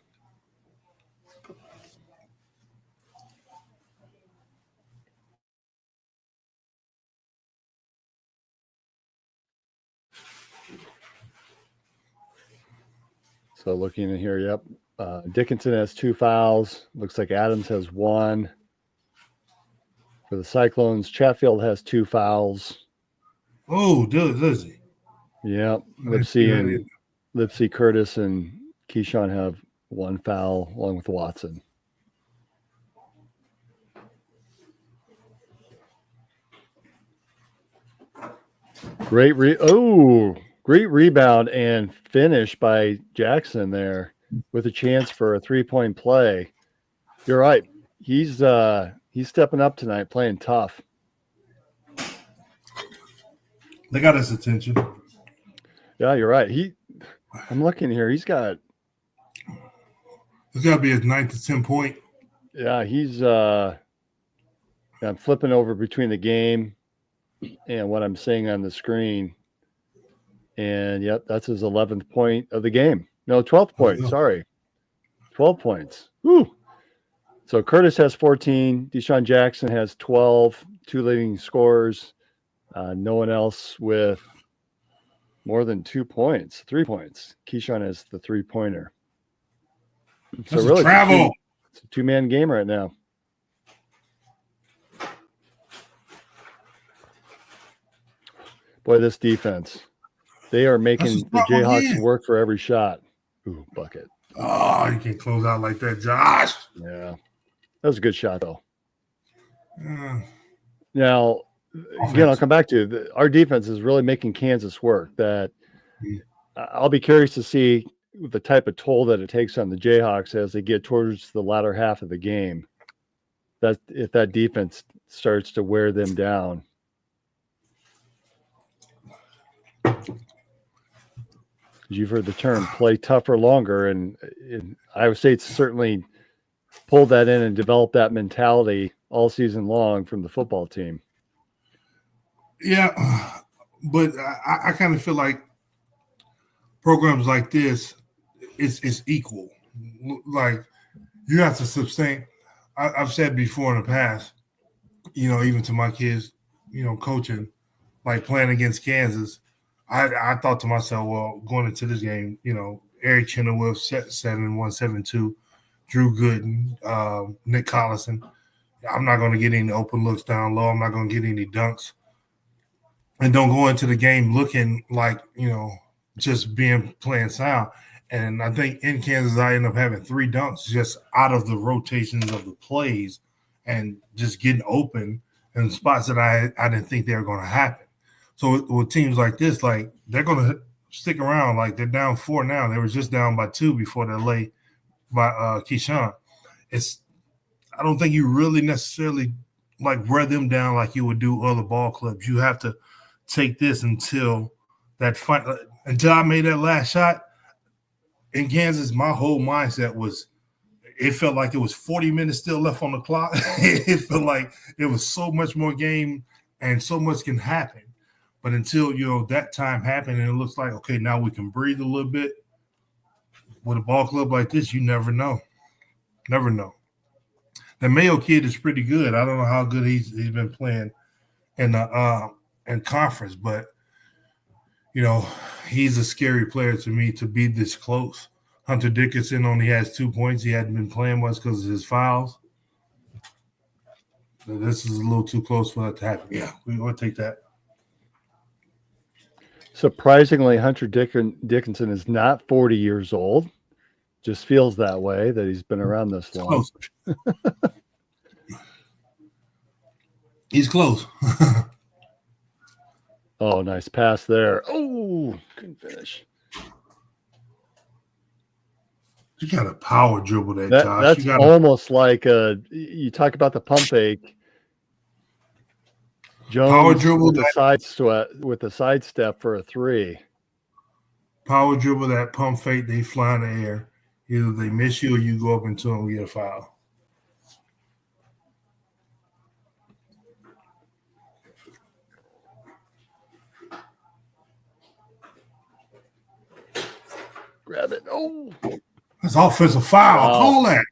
So looking in here, yep. Dickinson has 2 fouls. Looks like Adams has 1. For the Cyclones, Chatfield has 2 fouls. Oh, does he? Yep. Lipsy, Curtis, and Keyshawn have 1 foul along with Watson. Great Great rebound and finish by Jackson there with a chance for a 3-point play. You're right. He's stepping up tonight, playing tough. They got his attention. Yeah, you're right. I'm looking here. It's got to be his 9 to 10 point. Yeah, I'm flipping over between the game and what I'm seeing on the screen. And yep, that's his 11th point of the game. No, 12th point. Sorry. 12 points. Woo. So Curtis has 14. Deshaun Jackson has 12, 2 leading scorers. No one else with more than 2 points, 3 points. Keyshawn has the 3-pointer. So that's really, travel. It's a 2-man game right now. Boy, this defense. They are making the Jayhawks work for every shot. Ooh, bucket. Oh, you can't close out like that, Josh. Yeah. That was a good shot, though. Now, again, I'll come back to our defense is really making Kansas work. That I'll be curious to see the type of toll that it takes on the Jayhawks as they get towards the latter half of the game. That if that defense starts to wear them down. You've heard the term play tougher longer, and Iowa State's certainly pulled that in and developed that mentality all season long from the football team. Yeah, but I kind of feel like programs like this is equal. Like you have to sustain. I've said before in the past, even to my kids, coaching, like playing against Kansas, I thought to myself, well, going into this game, Eric Chenoweth, 7-1, 7-2, Drew Gooden, Nick Collison. I'm not going to get any open looks down low. I'm not going to get any dunks. And don't go into the game looking like, just playing sound. And I think in Kansas, I ended up having 3 dunks just out of the rotations of the plays and just getting open in spots that I didn't think they were going to happen. So with teams like this, like they're going to stick around. Like they're down 4 now. They were just down by 2 before they're late by Keyshawn. I don't think you really necessarily like wear them down like you would do other ball clubs. You have to take this until I made that last shot in Kansas. My whole mindset was it felt like it was 40 minutes still left on the clock. It felt like it was so much more game and so much can happen. But until, that time happened and it looks like, okay, now we can breathe a little bit. With a ball club like this, you never know. Never know. The Mayo kid is pretty good. I don't know how good he's been playing in the in conference, but, he's a scary player to me to be this close. Hunter Dickinson only has 2 points. He hadn't been playing much because of his fouls. So this is a little too close for that to happen. Yeah, we'll take that. Surprisingly, Hunter Dickinson is not 40 years old. Just feels that way that he's been around this long. He's close. Oh, nice pass there. Oh, couldn't finish. You got a power dribble there, Josh. That's almost like you talk about the pump fake. Jones power dribble with the sidestep for a 3. Power dribble, that pump fake, they fly in the air. Either they miss you or you go up into them and get a foul. Grab it. Oh. That's offensive foul. Wow. Call that.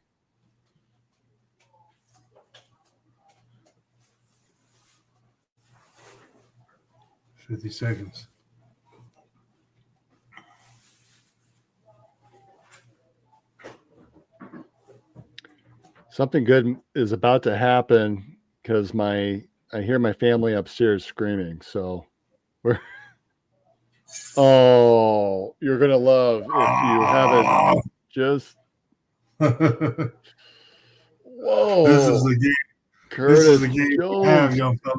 $50 seconds. Something good is about to happen because I hear my family upstairs screaming. So we're you're gonna love if you haven't just whoa. This is the game. Curtis this is the game Jones. you have, young fella.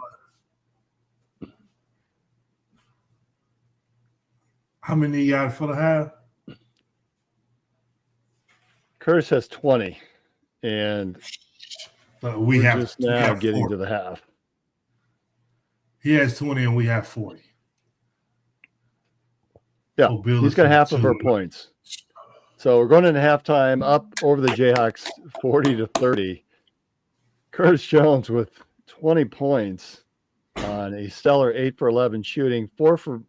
How many you got for the half? Curtis has 20, and we have just now getting 40. to the half. He has 20 and we have 40. Yeah, so he's got half of our points. So we're going into halftime up over the Jayhawks 40-30. Curtis Jones with 20 points on a stellar 8 for 11 shooting, 4 for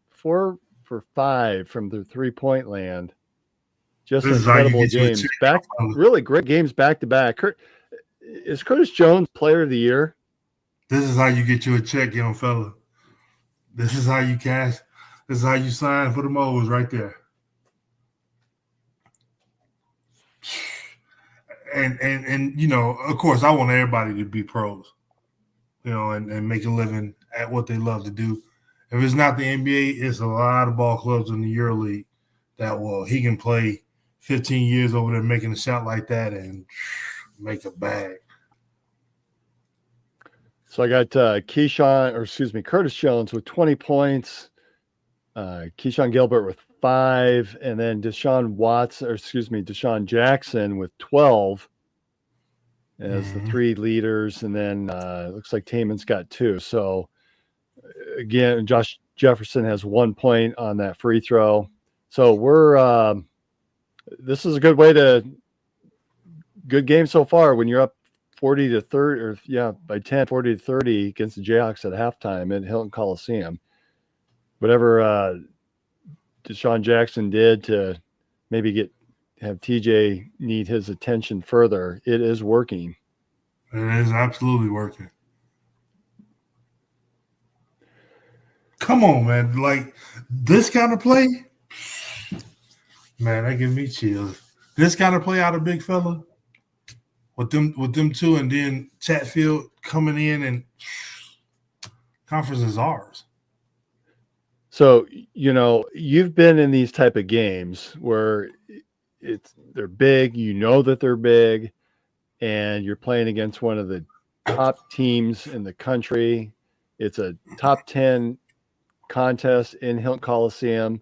5 from the 3-point land. Just incredible games. Really great games back to back. Is Curtis Jones Player of the Year? This is how you get you a check, young fella. This is how you cash. This is how you sign for the Moles right there. And you know, of course, I want everybody to be pros, you know, and make a living at what they love to do. If it's not the NBA, it's a lot of ball clubs in the EuroLeague that, well, he can play 15 years over there making a shot like that and make a bag. So I got Curtis Jones with 20 points, Keyshawn Gilbert with 5, and then Deshaun Jackson with 12 as the 3 leaders, and then it looks like Taman's got 2. So again, Josh Jefferson has 1 point on that free throw. So this is a good game so far when you're up 40-30, by 10, 40-30 against the Jayhawks at halftime at Hilton Coliseum. Whatever Deshaun Jackson did to maybe have TJ need his attention further, it is working. It is absolutely working. Come on, man. Like, this kind of play, man, that gives me chills. This kind of play out of big fella with them two, and then Chatfield coming in, and conference is ours. So, you know, you've been in these type of games where they're big, you know that they're big, and you're playing against one of the top teams in the country. It's a top 10 contest in Hilton Coliseum.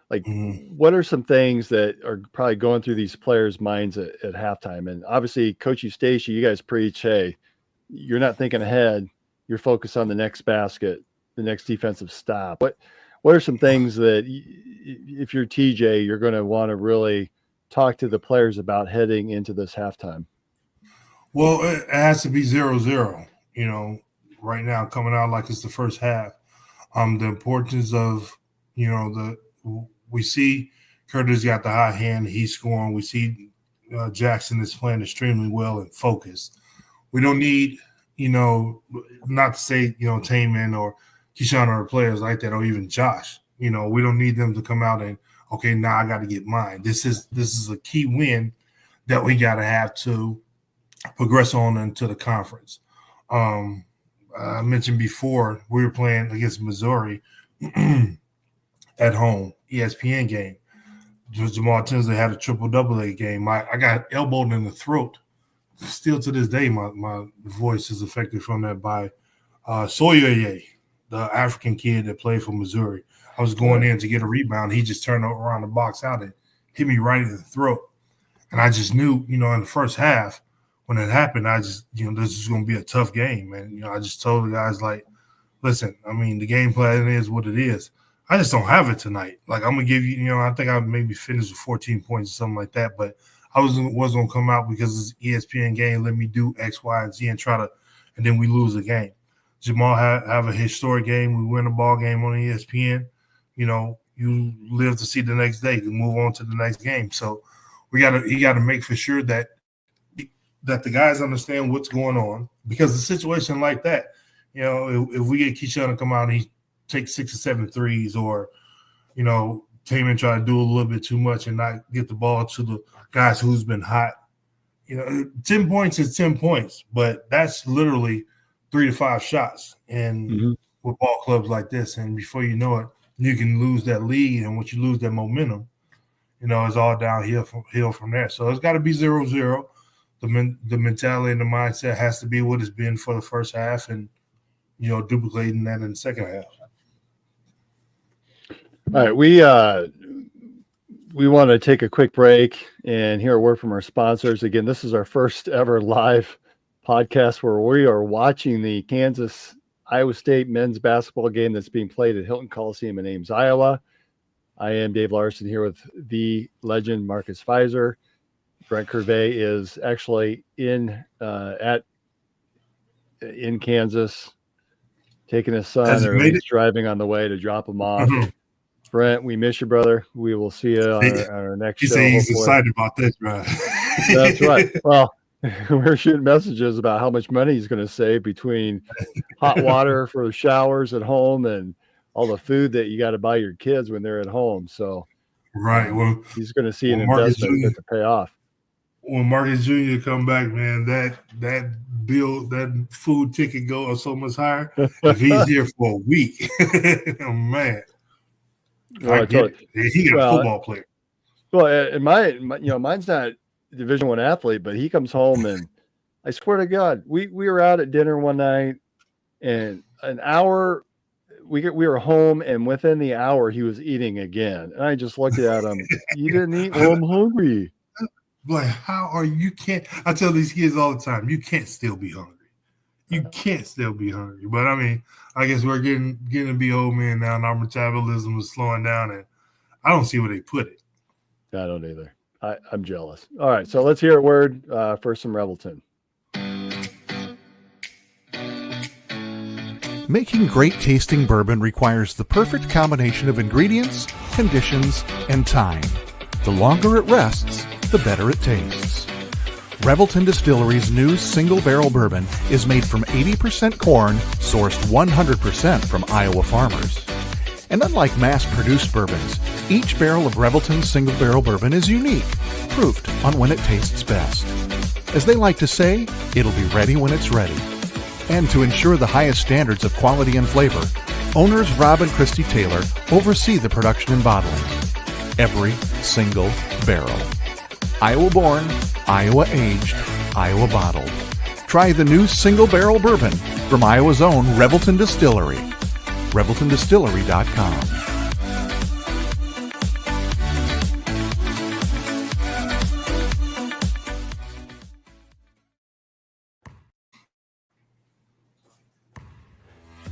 Like, what are some things that are probably going through these players' minds at halftime? And obviously, Coach Eustacia, you guys preach, hey, you're not thinking ahead. You're focused on the next basket, the next defensive stop. What are some things that, if you're TJ, you're going to want to really talk to the players about heading into this halftime? Well, it has to be 0-0, you know, right now coming out like it's the first half. The importance of, you know, we see Curtis got the hot hand. He's scoring. We see Jackson is playing extremely well and focused. We don't need, you know, not to say, you know, Taman or Keyshawn or players like that, or even Josh. You know, we don't need them to come out and, okay, now I got to get mine. This is a key win that we got to have to progress on into the conference. I mentioned before we were playing against Missouri at home, ESPN game. Jamal Tinsley had a triple-double game. I got elbowed in the throat. Still to this day, my voice is affected from that by Sawyer, the African kid that played for Missouri. I was going in to get a rebound. He just turned around the box out and hit me right in the throat. And I just knew, you know, in the first half, when it happened, I just, you know, this is going to be a tough game. And, you know, I just told the guys, like, listen, I mean, the game plan is what it is. I just don't have it tonight. Like, I'm going to give you, you know, I think I maybe finished with 14 points or something like that. But I wasn't going to come out because it's ESPN game. Let me do X, Y, and Z and then we lose the game. Jamal have a historic game. We win a ball game on ESPN. You know, you live to see the next day. You move on to the next game. So he got to make for sure that the guys understand what's going on, because a situation like that, you know, if we get Keyshawn to come out and he takes 6 or 7 threes, or, you know, Taman try to do a little bit too much and not get the ball to the guys who's been hot, you know, 10 points is 10 points, but that's literally 3 to 5 shots. And with ball clubs like this, and before you know it, you can lose that lead, and once you lose that momentum, you know, it's all downhill from there. So it's got to be 0-0. The mentality and the mindset has to be what it's been for the first half, and, you know, duplicating that in the second half. All right, we want to take a quick break and hear a word from our sponsors. Again, this is our first ever live podcast where we are watching the Kansas-Iowa State men's basketball game that's being played at Hilton Coliseum in Ames, Iowa. I am Dave Larson here with the legend Marcus Fizer. Brent Curvey is actually in Kansas, taking his son, or he's driving on the way to drop him off. Mm-hmm. Brent, we miss you, brother. We will see you on our next show. He's excited about this, bro. That's right. Well, we're shooting messages about how much money he's going to save between hot water for showers at home and all the food that you got to buy your kids when they're at home. So, right. Well, he's going to see an investment to pay off. When Marcus Jr. come back, man, that bill, that food ticket goes so much higher. If he's here for a week, oh, man. Well, I get it. He got a football player. Well, and mine's not a Division I athlete, but he comes home and I swear to God, we were out at dinner one night, and an hour we were home, and within the hour he was eating again. And I just looked at him. You didn't eat? Well, I'm hungry. Like, how are you? Can't I tell these kids all the time? You can't still be hungry. You can't still be hungry. But I mean, I guess we're getting to be old men now, and our metabolism is slowing down, and I don't see where they put it. I don't either. I'm jealous. All right, so let's hear a word first from Revelton. Making great tasting bourbon requires the perfect combination of ingredients, conditions, and time. The longer it rests, the better it tastes. Revelton Distillery's new single barrel bourbon is made from 80% corn, sourced 100% from Iowa farmers. And unlike mass-produced bourbons, each barrel of Revelton's single barrel bourbon is unique, proofed on when it tastes best. As they like to say, it'll be ready when it's ready. And to ensure the highest standards of quality and flavor, owners Rob and Christy Taylor oversee the production and bottling. Every single barrel. Iowa born, Iowa aged, Iowa bottled. Try the new single barrel bourbon from Iowa's own Revelton Distillery. ReveltonDistillery.com.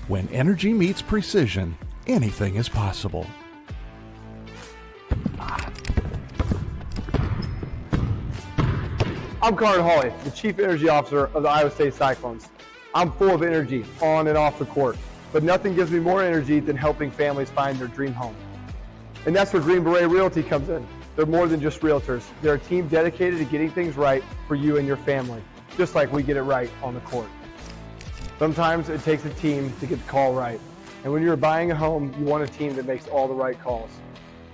When energy meets precision, anything is possible. I'm Carter Hawley, the Chief Energy Officer of the Iowa State Cyclones. I'm full of energy on and off the court, but nothing gives me more energy than helping families find their dream home. And that's where Green Beret Realty comes in. They're more than just realtors. They're a team dedicated to getting things right for you and your family, just like we get it right on the court. Sometimes it takes a team to get the call right. And when you're buying a home, you want a team that makes all the right calls.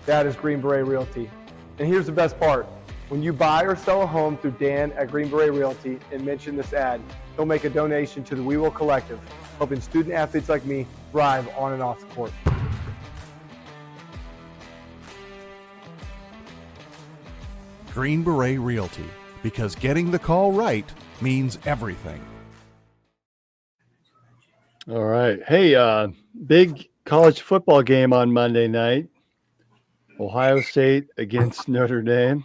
That is Green Beret Realty. And here's the best part. When you buy or sell a home through Dan at Green Beret Realty and mention this ad, he'll make a donation to the We Will Collective, helping student athletes like me thrive on and off the court. Green Beret Realty, because getting the call right means everything. All right. Hey, big college football game on Monday night. Ohio State against Notre Dame.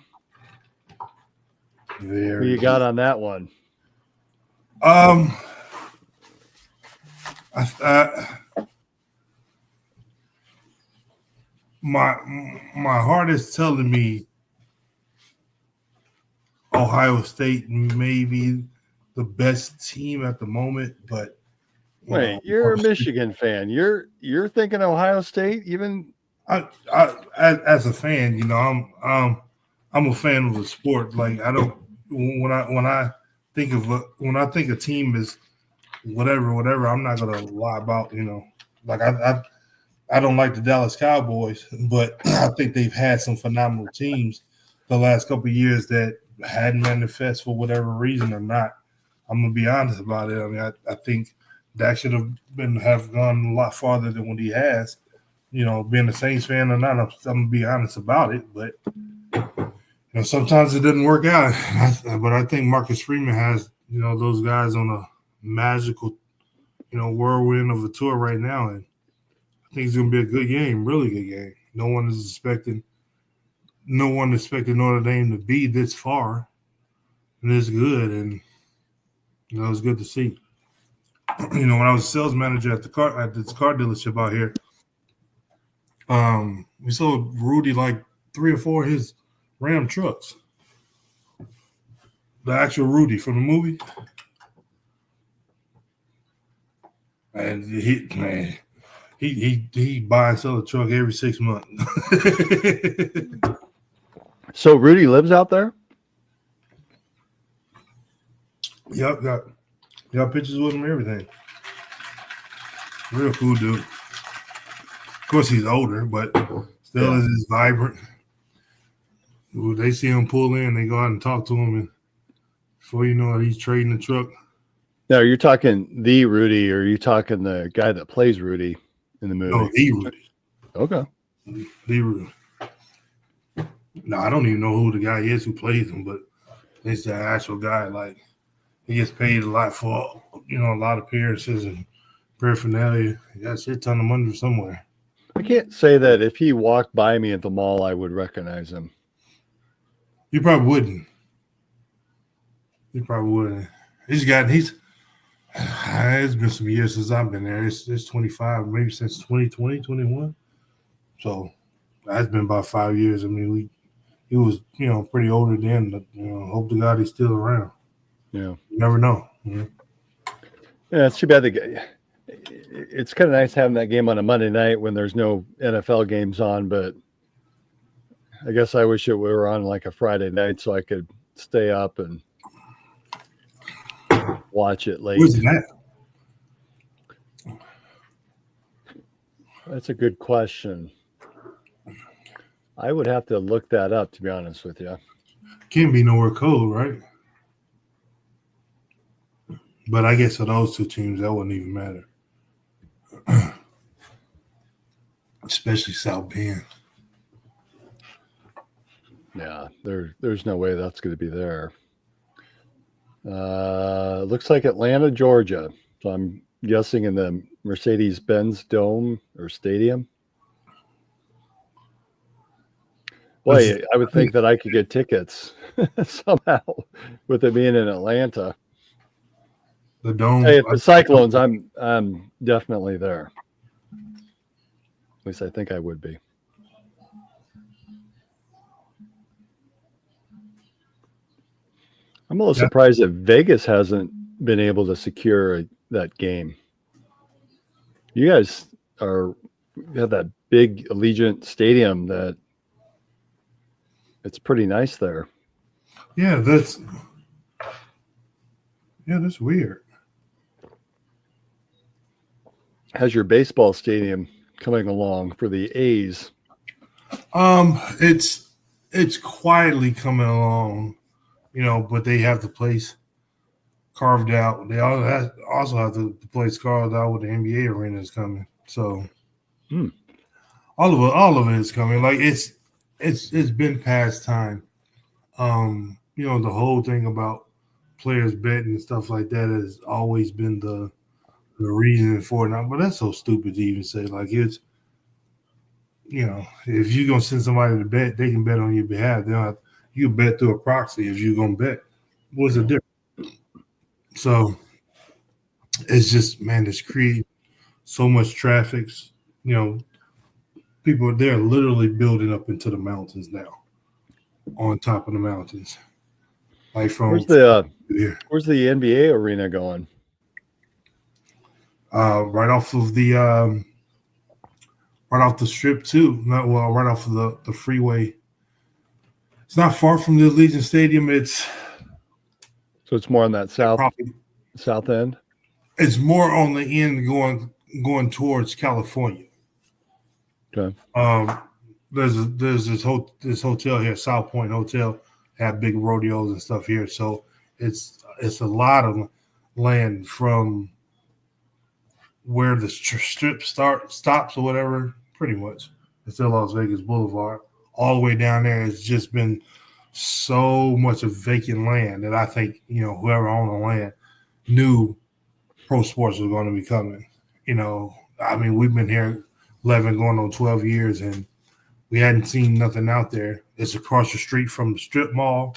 Who you got on that one? My heart is telling me Ohio State may be the best team at the moment, but wait, you're a Michigan fan. You're thinking Ohio State, even as a fan, I'm a fan of the sport. Like I don't when I think a team is whatever, I'm not gonna lie about, like I don't like the Dallas Cowboys, but I think they've had some phenomenal teams the last couple of years that hadn't manifest for whatever reason or not. I'm gonna be honest about it. I mean, I think Dak should have gone a lot farther than what he has. Being a Saints fan or not, I'm gonna be honest about it. But sometimes it doesn't work out. But I think Marcus Freeman has those guys on a magical whirlwind of a tour right now, and I think it's gonna be a good game, really good game. No one is expecting no one expected Notre Dame to be this far and this good, and it was good to see. When I was a sales manager at this car dealership out here, we sold Rudy like 3 or 4 of his Ram trucks. The actual Rudy from the movie. And he buy and sell a truck every 6 months. So Rudy lives out there? Yep, got pictures with him and everything. Real cool dude. Of course, he's older, but still is as vibrant. When they see him pull in, they go out and talk to him, and before you know it, he's trading the truck. Now, you're talking the Rudy, or are you talking the guy that plays Rudy in the movie? No, the Rudy. Okay. The Rudy. No, I don't even know who the guy is who plays him, but it's the actual guy. Like, he gets paid a lot for, a lot of appearances and paraphernalia. He got a shit ton of money somewhere. I can't say that if he walked by me at the mall, I would recognize him. You probably wouldn't. It's been some years since I've been there. It's 25, maybe since 2020, 21. So that's been about 5 years. I mean, he was, pretty older then, but, hope to God he's still around. Yeah. You never know. Yeah, it's too bad. It's kind of nice having that game on a Monday night when there's no NFL games on, but I guess I wish it were on like a Friday night so I could stay up and watch it late. Where's that? That's a good question. I would have to look that up, to be honest with you. Can't be nowhere cold, right? But I guess for those two teams, that wouldn't even matter. Especially South Bend. Yeah, there's no way that's going to be there. Looks like Atlanta, Georgia. So I'm guessing in the Mercedes-Benz Dome or Stadium. Boy, I would think that I could get tickets somehow with it being in Atlanta. The Dome. Hey, if the Cyclones, I'm definitely there. At least I think I would be. I'm a little surprised that Vegas hasn't been able to secure that game. You guys have that big Allegiant Stadium that it's pretty nice there. Yeah, that's weird. How's your baseball stadium coming along for the A's? It's quietly coming along, but they have the place carved out. They also have the place carved out with the NBA arena is coming. So all of it is coming. Like it's been past time. The whole thing about players betting and stuff like that has always been the reason for it now, but that's so stupid to even say. Like, it's, if you're gonna send somebody to bet, they can bet on your behalf. You bet through a proxy if you're gonna bet. What's the difference? So it's just, man, it's creating so much traffic. People, they're literally building up into the mountains now, on top of the mountains. Like where's the NBA arena going? Right off of the strip too. Right off of the freeway. It's not far from the Allegiant Stadium. So it's more on that south end. It's more on the end going towards California. Okay. There's this hotel here, South Point Hotel, have big rodeos and stuff here. So it's a lot of land from where the strip stops or whatever, pretty much. It's still Las Vegas Boulevard. All the way down there, it's just been so much of vacant land that I think, whoever owned the land knew pro sports was going to be coming. I mean, we've been here 11 going on 12 years, and we hadn't seen nothing out there. It's across the street from the strip mall,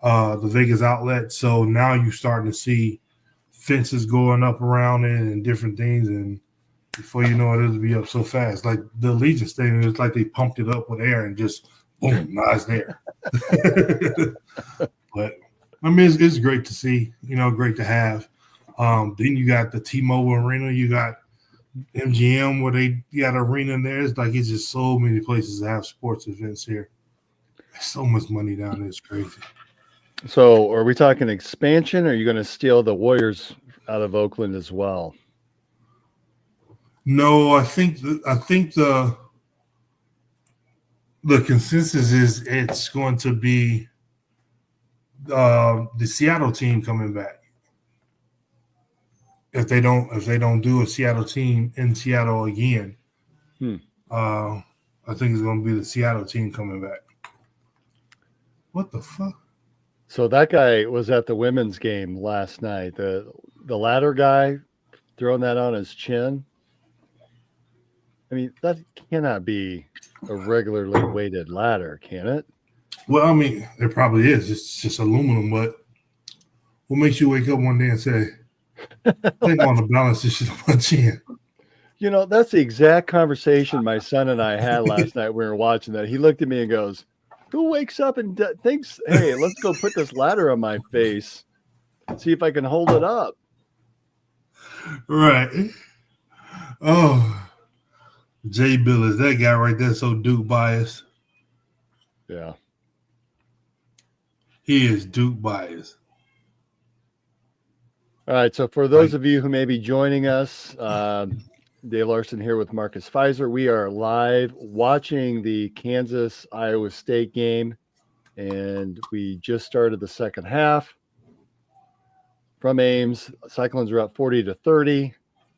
the Vegas outlet. So now you're starting to see fences going up around it and different things. And before you know it, it'll be up so fast. Like the Allegiant Stadium, it's like they pumped it up with air and just boom, now it's there. But I mean, it's great to see, great to have. Then you got the T-Mobile Arena, you got MGM where they got an arena in there. It's like it's just so many places to have sports events here. There's so much money down there, it's crazy. So are we talking expansion, or are you going to steal the Warriors out of Oakland as well? No, I think the consensus is it's going to be the Seattle team coming back. If they don't do a Seattle team in Seattle again, I think it's going to be the Seattle team coming back. What the fuck? So that guy was at the women's game last night. The ladder guy throwing that on his chin. I mean, that cannot be a regularly weighted ladder, can it? Well, I mean, it probably is. It's just aluminum, but what makes you wake up one day and say, I think I want to balance this shit on my chin? That's the exact conversation my son and I had last night. We were watching that. He looked at me and goes, who wakes up and thinks, hey, let's go put this ladder on my face, see if I can hold it up? Right. Oh, Jay Billis, that guy right there, so Duke biased. Yeah. He is Duke biased. All right. So for those of you who may be joining us, Dave Larson here with Marcus Fizer. We are live watching the Kansas-Iowa State game, and we just started the second half. From Ames, Cyclones are up 40-30.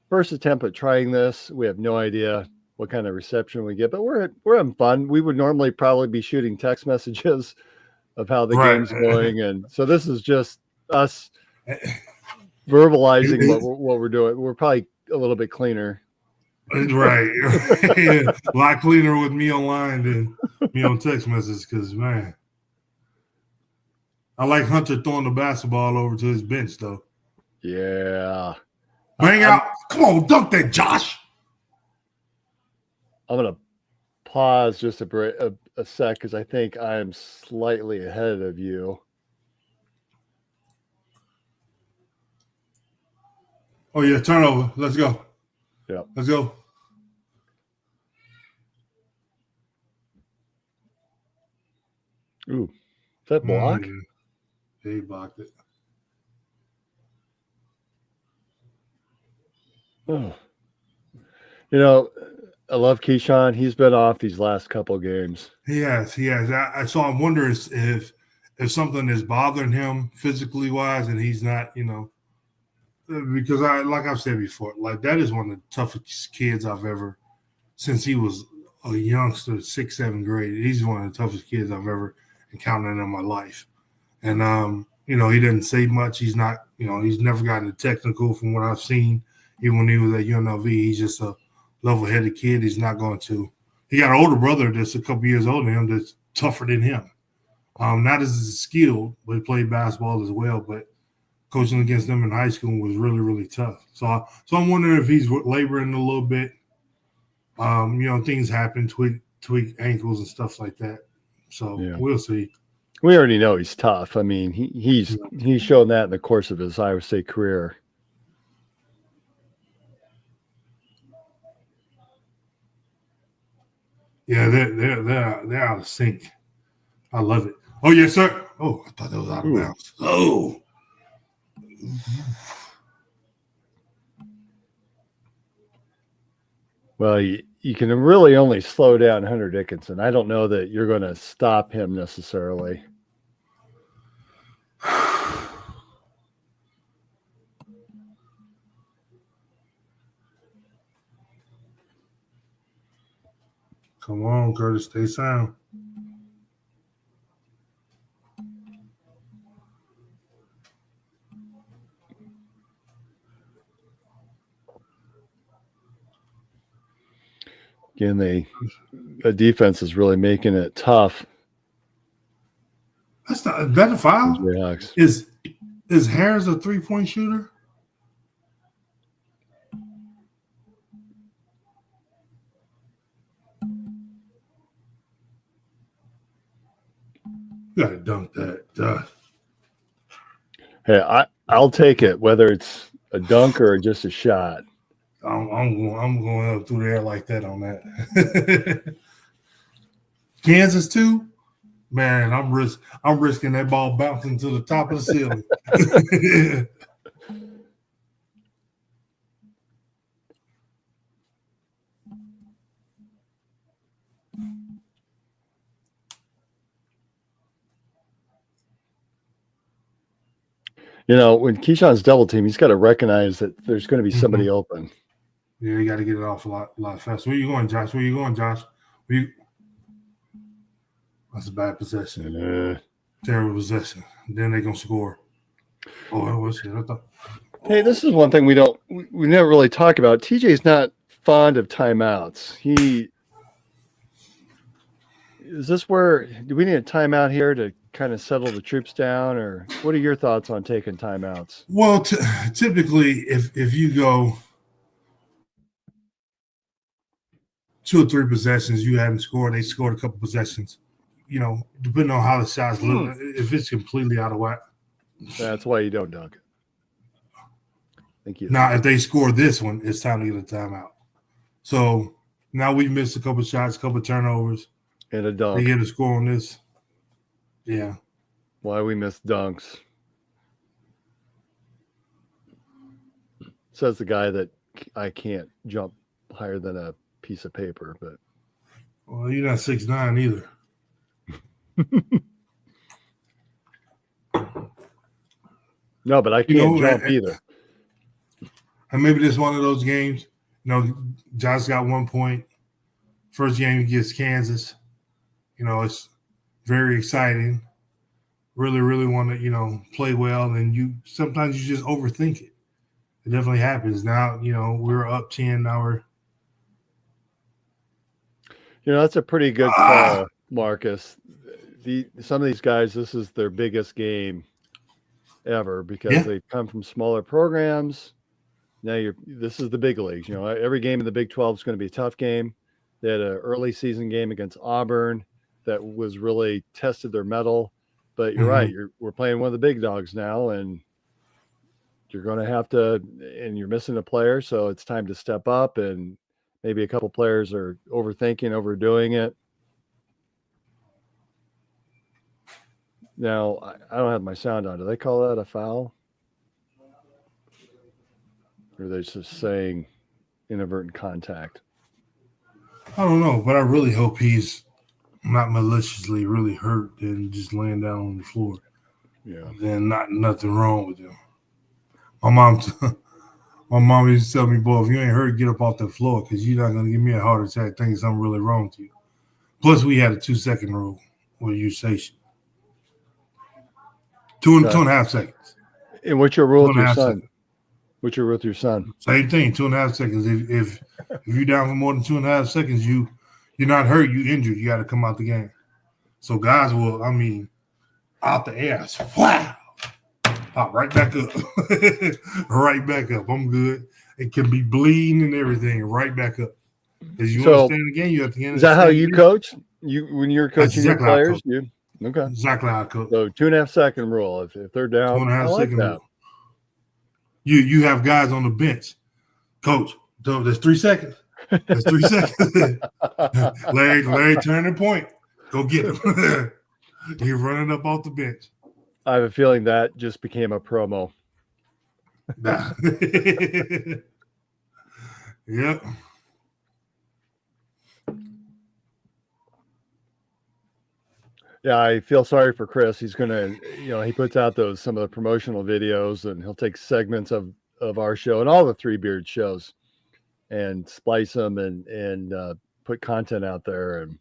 First attempt at trying this. We have no idea what kind of reception we get, but we're having fun. We would normally probably be shooting text messages of how the game's going, and so this is just us verbalizing what we're doing. We're probably a little bit cleaner. Right. A lot cleaner with me online than me on text messages because, man, I like Hunter throwing the basketball over to his bench, though. Yeah. Bang out. Come on, dunk that, Josh. I'm going to pause just a sec because I think I am slightly ahead of you. Oh, yeah, turnover. Let's go. Yeah. Let's go. Ooh. Is that block? Yeah, he blocked it. Oh. I love Keyshawn. He's been off these last couple games. He has. So I'm wondering if something is bothering him physically wise and he's not, because like I've said before, like that is one of the toughest kids I've ever, since he was a youngster, 6th, 7th grade. He's one of the toughest kids I've ever encountered in my life. And, he didn't say much. He's not, he's never gotten a technical from what I've seen. Even when he was at UNLV, he's just a level-headed kid. He's not going to – he got an older brother that's a couple years older than him that's tougher than him. Not as skilled, but he played basketball as well. But coaching against them in high school was really, really tough. So I'm wondering if he's laboring a little bit. Things happen, tweak ankles and stuff like that. So We'll see. We already know he's tough. I mean, he's shown that in the course of his Iowa State career. Yeah, they're out of sync. I love it. Oh, yes, sir. Oh, I thought that was out of bounds. Oh. Well, you can really only slow down Hunter Dickinson. I don't know that you're going to stop him necessarily. Come on, Curtis, stay sound. Again, they the defense is really making it tough. That's a foul. Jayhawks. Is Harris a 3-point shooter? You gotta dunk that. Hey, I'll take it, whether it's a dunk or just a shot. I'm going up through the air like that on that. Kansas too, man. I'm risking that ball bouncing to the top of the ceiling. You know, when Keyshawn's double team, he's got to recognize that there's going to be somebody open. Yeah, you got to get it off a lot faster. Where you going, Josh? That's a bad possession. Terrible possession. Then they're gonna score. Oh, what's it? Hey, this is one thing we never really talk about. TJ's not fond of timeouts. Is this where do we need a timeout here to kind of settle the troops down, or what are your thoughts on taking timeouts? Well, typically, if you go 2 or 3 possessions, you haven't scored. They scored a couple possessions. You know, depending on how the shots look, if it's completely out of whack, that's why you don't dunk it. Thank you. Now, if they score this one, it's time to get a timeout. So now we've missed a couple shots, a couple turnovers, and a dunk. They get a score on this. Yeah. Why we miss dunks? Says the guy that I can't jump higher than a piece of paper, but well, you're not 6'9" either. No, but I can't jump either. And maybe this is one of those games. You know, Josh got 1 point. First game against Kansas. You know, it's very exciting. Really, really want to, you know, play well. And sometimes you just overthink it. It definitely happens. Now, you know, we're up 10. Now we're. You know, that's a pretty good call, Marcus. Some of these guys, this is their biggest game ever because they come from smaller programs. Now this is the big leagues. You know, every game in the Big 12 is going to be a tough game. They had an early season game against Auburn that was really tested their mettle. But you're right. We're playing one of the big dogs now, and you're going to have to. And you're missing a player, so it's time to step up. And maybe a couple players are overthinking, overdoing it. Now, I don't have my sound on. Do they call that a foul? Or are they just saying inadvertent contact? I don't know, but I really hope he's not maliciously really hurt and just laying down on the floor. Yeah. Then nothing wrong with him. My mom used to tell me, boy, if you ain't hurt, get up off the floor because you're not going to give me a heart attack thinking something really wrong with you. Plus, we had a 2-second rule with usation. 2.5 seconds. And what's your rule with your son? What's your rule with your son? Same thing, 2.5 seconds. If you're down for more than 2.5 seconds, you're not hurt, you injured. You got to come out the game. So guys will, out the air, wow, pop right back up, right back up. I'm good. It can be bleeding and everything, right back up. Because you understand the game, you have to. Is that how you coach? When you're coaching your players, okay. Exactly how I coach. So 2.5 second rule. If they're down, 2.5 second rule. You have guys on the bench, coach. There's 3 seconds. There's 3 seconds. Larry, turning point. Go get him. You're running up off the bench. I have a feeling that just became a promo. Yep. Yeah, I feel sorry for Chris. He's gonna, he puts out some of the promotional videos, and he'll take segments of our show and all the Three Beard shows, and splice them and put content out there. And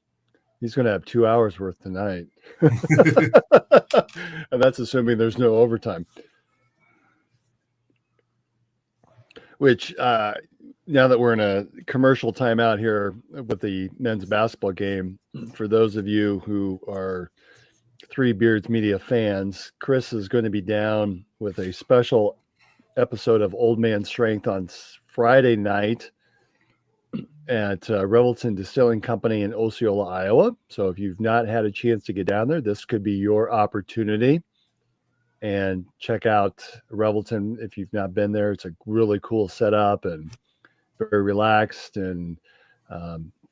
he's gonna have 2 hours worth tonight, and that's assuming there's no overtime. Which now that we're in a commercial timeout here with the men's basketball game, for those of you who are Three Beards Media fans, Chris is going to be down with a special episode of Old Man Strength on Friday night at Revelton Distilling Company in Osceola, Iowa. So if you've not had a chance to get down there, this could be your opportunity. And check out Revelton if you've not been there. It's a really cool setup and very relaxed, and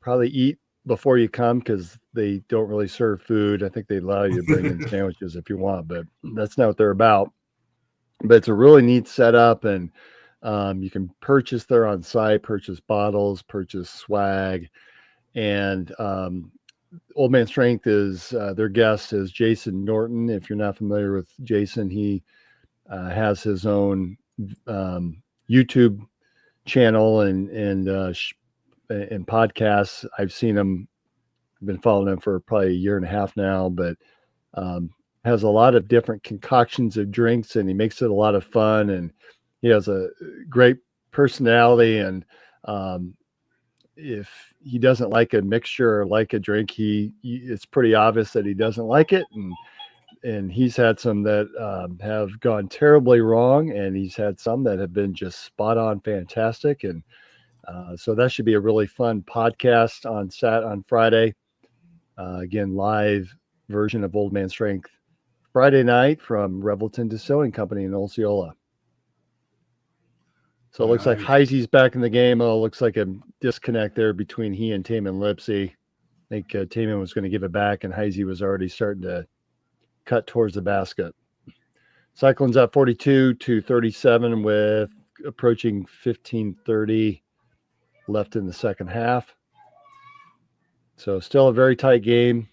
probably eat before you come because they don't really serve food. I think they allow you to bring in sandwiches if you want, but that's not what they're about. But it's a really neat setup, and you can purchase there on site, purchase bottles, purchase swag. And Old Man Strength is their guest is Jason Norton. If you're not familiar with Jason, he has his own YouTube channel and podcasts. I've seen him, been following him for probably a year and a half now, but has a lot of different concoctions of drinks, and he makes it a lot of fun, and he has a great personality. And if he doesn't like a mixture or like a drink, it's pretty obvious that he doesn't like it. And he's had some that have gone terribly wrong, and he's had some that have been just spot on fantastic. And so that should be a really fun podcast on Friday. Again, live version of Old Man Strength Friday night from Revelton Distilling Company in Osceola. So it looks like Heisey's back in the game. Oh, it looks like a disconnect there between he and Taman Lipsey. I think Taman was going to give it back, and Heisey was already starting to cut towards the basket. Cyclones up 42-37 with approaching 15:30 left in the second half. So still a very tight game.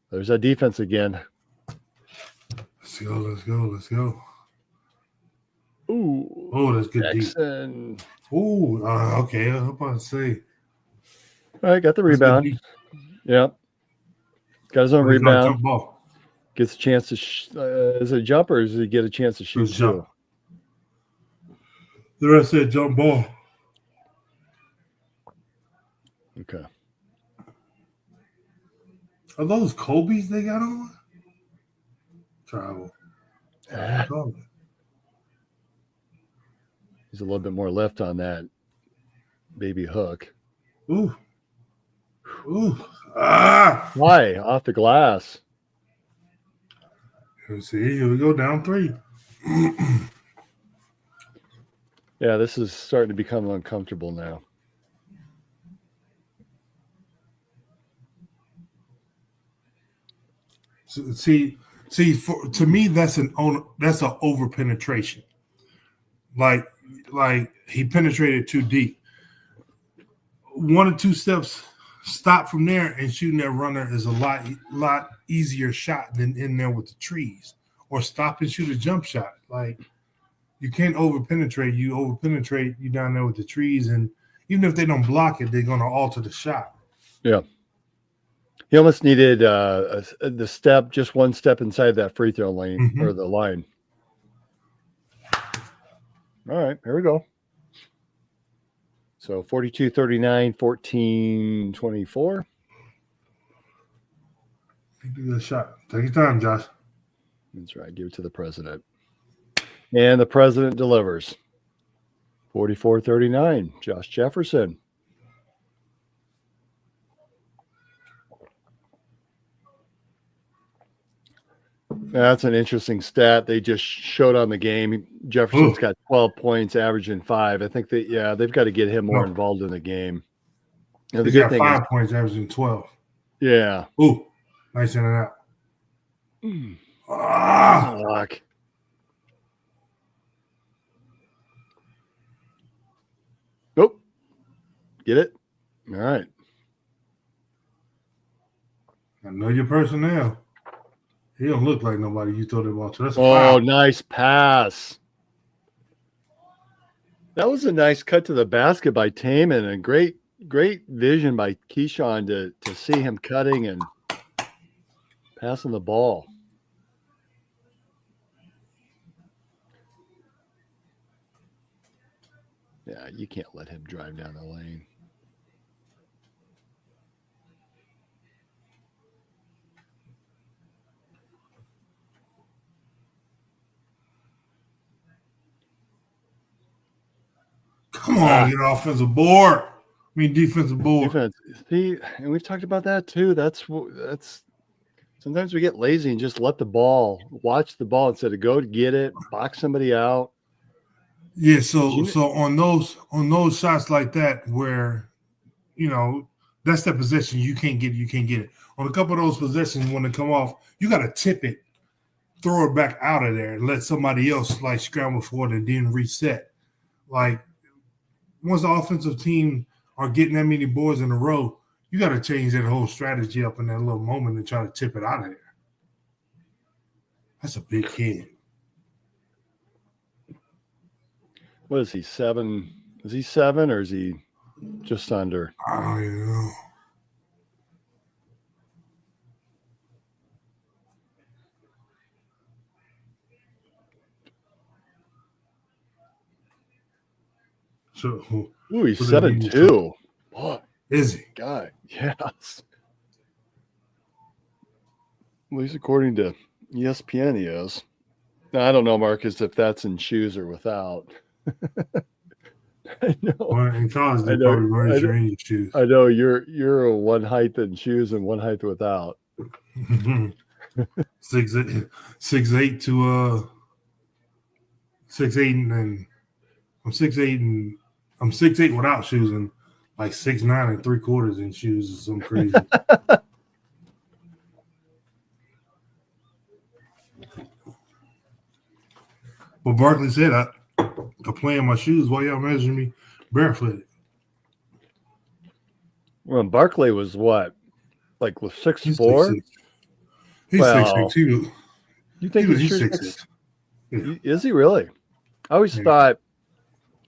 There's that defense again. Let's go. Ooh. Oh, that's good Jackson. deep. Ooh, okay. I was about to say. All right, got the rebound. Yep. Got his own rebound. Gets a chance to is it a jump, or does he get a chance to shoot too? The rest said jump ball. Okay. Are those Kobe's they got on? Travel. He's a little bit more left on that baby hook. Ooh. Ah! Why? Off the glass. Let's see. Here we go. Down 3. Yeah, this is starting to become uncomfortable now. See, to me, that's an over penetration. Like he penetrated too deep. 1 or 2 steps, stop from there, and shooting that runner is a lot easier shot than in there with the trees. Or stop and shoot a jump shot. Like, you can't over penetrate. You over penetrate, you down there with the trees, and even if they don't block it, they're going to alter the shot. Yeah. He almost needed just 1 step inside that free throw lane or the line. All right, here we go. So 42-39, 14-24. Take a good shot. Take your time, Josh. That's right. Give it to the president. And the president delivers. 44-39, Josh Jefferson. That's an interesting stat they just showed on the game. Jefferson's got 12 points, averaging 5. I think they've got to get him more involved in the game. The good thing 5 points, averaging 12. Yeah. Ooh, nice in and out. Fuck. Nope. Get it? All right. I know your personnel. He don't look like nobody you throw the ball to. That's a foul. Nice pass. That was a nice cut to the basket by Taman, and great vision by Keyshawn to see him cutting and passing the ball. Yeah, you can't let him drive down the lane. Come on, get offensive board. Defensive board. Defense. See, and we've talked about that too. That's sometimes we get lazy and just let the ball, watch the ball instead of go to get it, box somebody out. Yeah, so on those shots like that where, that's the possession you can't get it. On a couple of those possessions when they come off, you got to tip it, throw it back out of there, and let somebody else like scramble for it and then reset. Like once the offensive team are getting that many boards in a row, you got to change that whole strategy up in that little moment and try to tip it out of there. That's a big kid. What is he, 7? Is he 7 or is he just under? I don't even know. So, Ooh, he's 7'2". What is he? Guy, yes. At least according to ESPN, he is. Now, I don't know, Marcus, if that's in shoes or without. I know. Well, in college, they probably wear training shoes. I know you're a one height in shoes and one height without. 6'8" to 6'8", and I'm 6'8" without shoes and like 6'9" and 3/4 in shoes or something crazy. But Barkley said, I play in my shoes while y'all measuring me barefooted. Well, Barkley was what? Like with 6'4"? He's 6'6". You think he's 6'6"? Yeah. Is he really? I always thought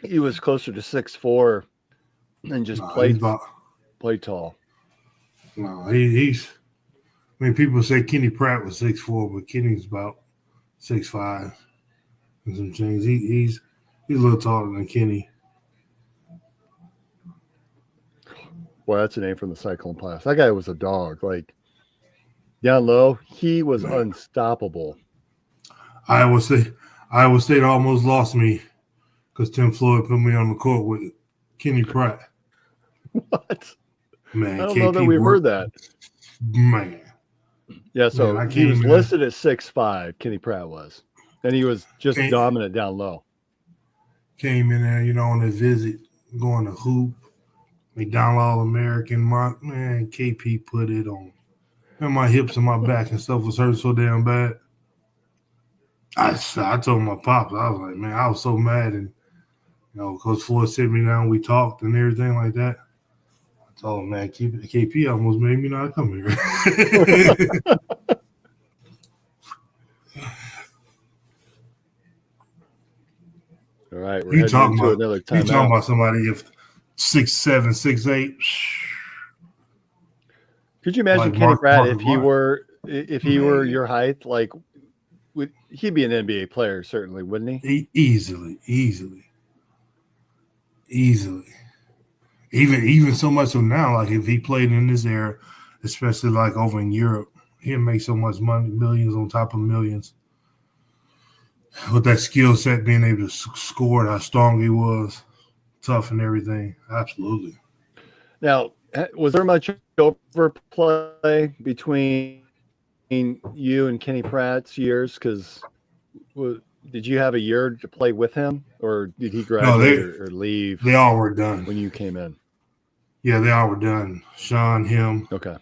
he was closer to 6'4" and just played tall. No, he's. People say Kenny Pratt was 6'4", but Kenny's about 6'5" and some change. He's a little taller than Kenny. Well, that's a name from the Cyclone Pass. That guy was a dog. Like down low, he was unstoppable. Iowa State almost lost me because Tim Floyd put me on the court with Kenny Pratt. What? Man, I don't know that we've heard that. Man. Yeah, so he was listed at 6'5", Kenny Pratt was. And he was just dominant down low. Came in there, on a visit, going to hoop, McDonald All-American. Man, KP put it on. And my hips and my back and stuff was hurting so damn bad. I told my pops, I was like, man, I was so mad. And, Coach Floyd sit me down, we talked and everything like that. I told him, man, KP almost made me not come here. All right, we're talking about another time. You talking about somebody if 6'7", 6'8". Could you imagine like Kenny Pratt if he were your height? Like, he'd be an NBA player, certainly, wouldn't he? Easily. Even so much so now, like if he played in this era, especially like over in Europe, he'd make so much money, millions on top of millions. With that skill set, being able to score, how strong he was, tough and everything. Absolutely. Now, was there much overplay between you and Kenny Pratt's years? Because did you have a year to play with him, or did he graduate or leave? They all were done when you came in. Yeah, they all were done. Sean, him. Okay.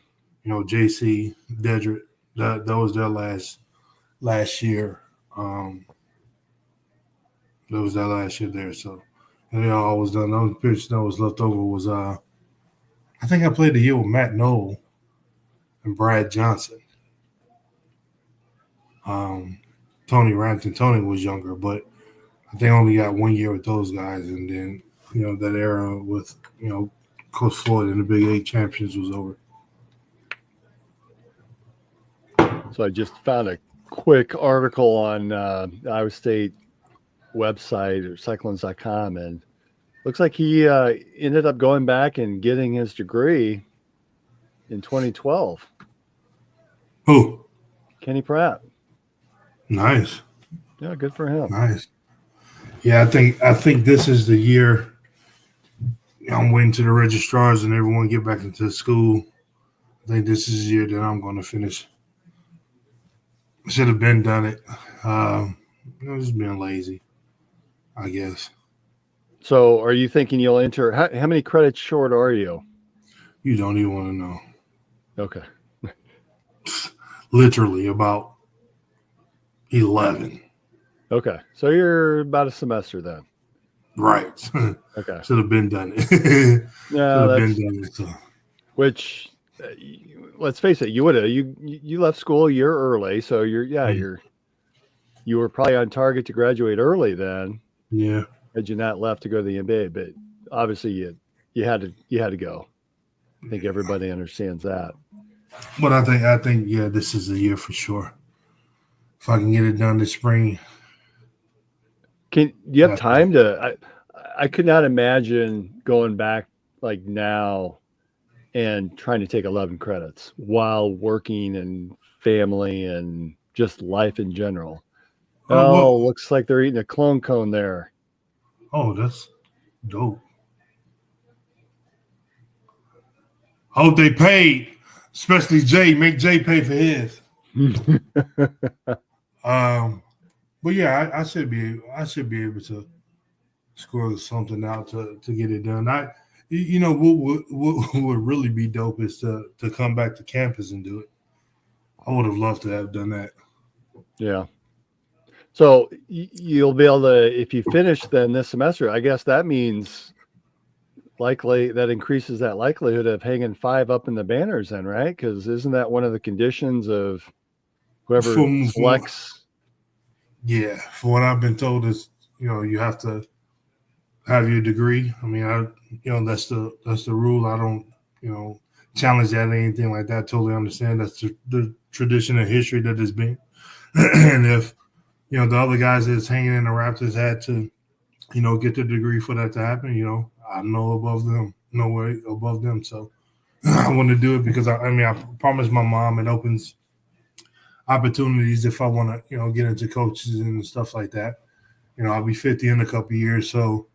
JC, Dedrick. That was their last year. That was that last year there. So, and they all was done. The only pitch that was left over was I think I played the year with Matt Knoll and Brad Johnson. Tony Rampton. Tony was younger, but I think I only got 1 year with those guys, and then that era with Coach Floyd and the Big 8 champions was over. So I just found a quick article on Iowa State website or cyclones.com, and Looks like he ended up going back and getting his degree in 2012. Who? Kenny Pratt. Nice. Yeah, good for him. Nice. Yeah, I think this is the year. I'm waiting to the registrars and everyone get back into school. I think this is the year that I'm going to finish. Should have been done it. Just being lazy, I guess. So are you thinking you'll enter? How many credits short are you? You don't even want to know. Okay. Literally about 11. Okay. So you're about a semester then. Right. Okay. Should have been done it. No, been done it. So. Which, let's face it, you would have. You left school a year early, so you were probably on target to graduate early then. Yeah. Had you not left to go to the NBA, but obviously you had to go. I think everybody understands that. But I think yeah, this is the year for sure. If I can get it done this spring. Do you have time to? I could not imagine going back like now and trying to take 11 credits while working and family and just life in general. Looks like they're eating a clone cone there. Oh, that's dope. I hope they paid, especially Jay. Make Jay pay for his. But yeah, I should be able to score something out to get it done. What would really be dope is to come back to campus and do it. I would have loved to have done that. Yeah. So you'll be able to, if you finish then this semester, I guess that means that increases that likelihood of hanging 5 up in the banners then, right? Because isn't that one of the conditions of whoever selects? Yeah, for what I've been told is, you have to have your degree. I mean, that's the rule. I don't, challenge that or anything like that. I totally understand that's the tradition and history that has been. And if, the other guys that's hanging in the Raptors had to, get the degree for that to happen, I'm no way above them. So I want to do it because I promised my mom it opens opportunities if I want to, get into coaches and stuff like that. I'll be 50 in a couple of years. So,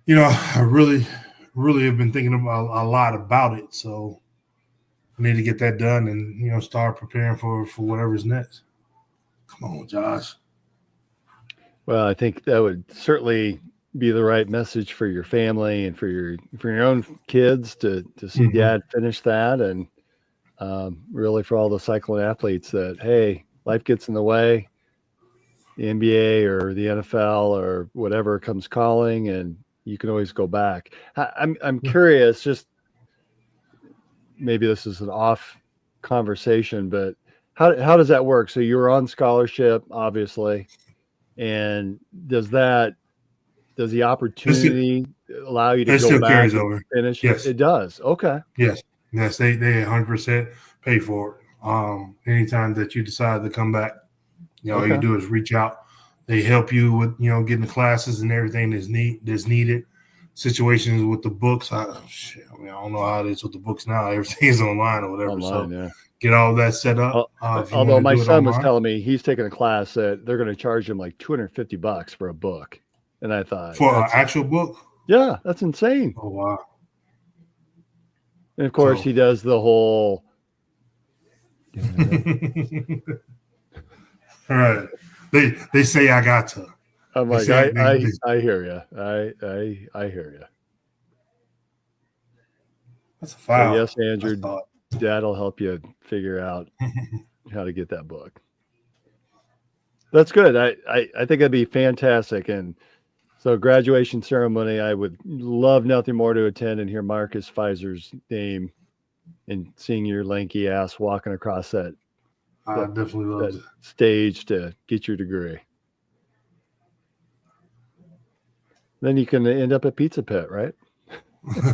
I really, really have been thinking about a lot about it. So I need to get that done and, start preparing for whatever's next. Come on, Josh. Well, I think that would certainly be the right message for your family and for your own kids to see dad finish that. And really for all the cycling athletes that, hey, life gets in the way, the NBA or the NFL or whatever comes calling, and you can always go back. I'm curious, just maybe this is an off conversation, but how does that work? So you were on scholarship, obviously, and does the opportunity allow you to go back and finish? Yes, it does. Okay. Yes, they 100% pay for it. Anytime that you decide to come back, all you do is reach out. They help you with getting the classes and everything that's needed. Situations with the books. I don't know how it is with the books now. Everything's online or whatever. Online, get all that set up. Although my son was telling me he's taking a class that they're going to charge him like $250 for a book. And I thought, for an actual book? Yeah, that's insane. Oh, wow. And of course, he does the whole. All right. They say I got to. I'm like, I hear you. I hear you. That's a file. So yes, Andrew, Dad will help you figure out how to get that book. That's good. I think that'd be fantastic. And so graduation ceremony, I would love nothing more to attend and hear Marcus Fizer's name and seeing your lanky ass walking across that definitely love that stage to get your degree. Then you can end up at Pizza Pit, right?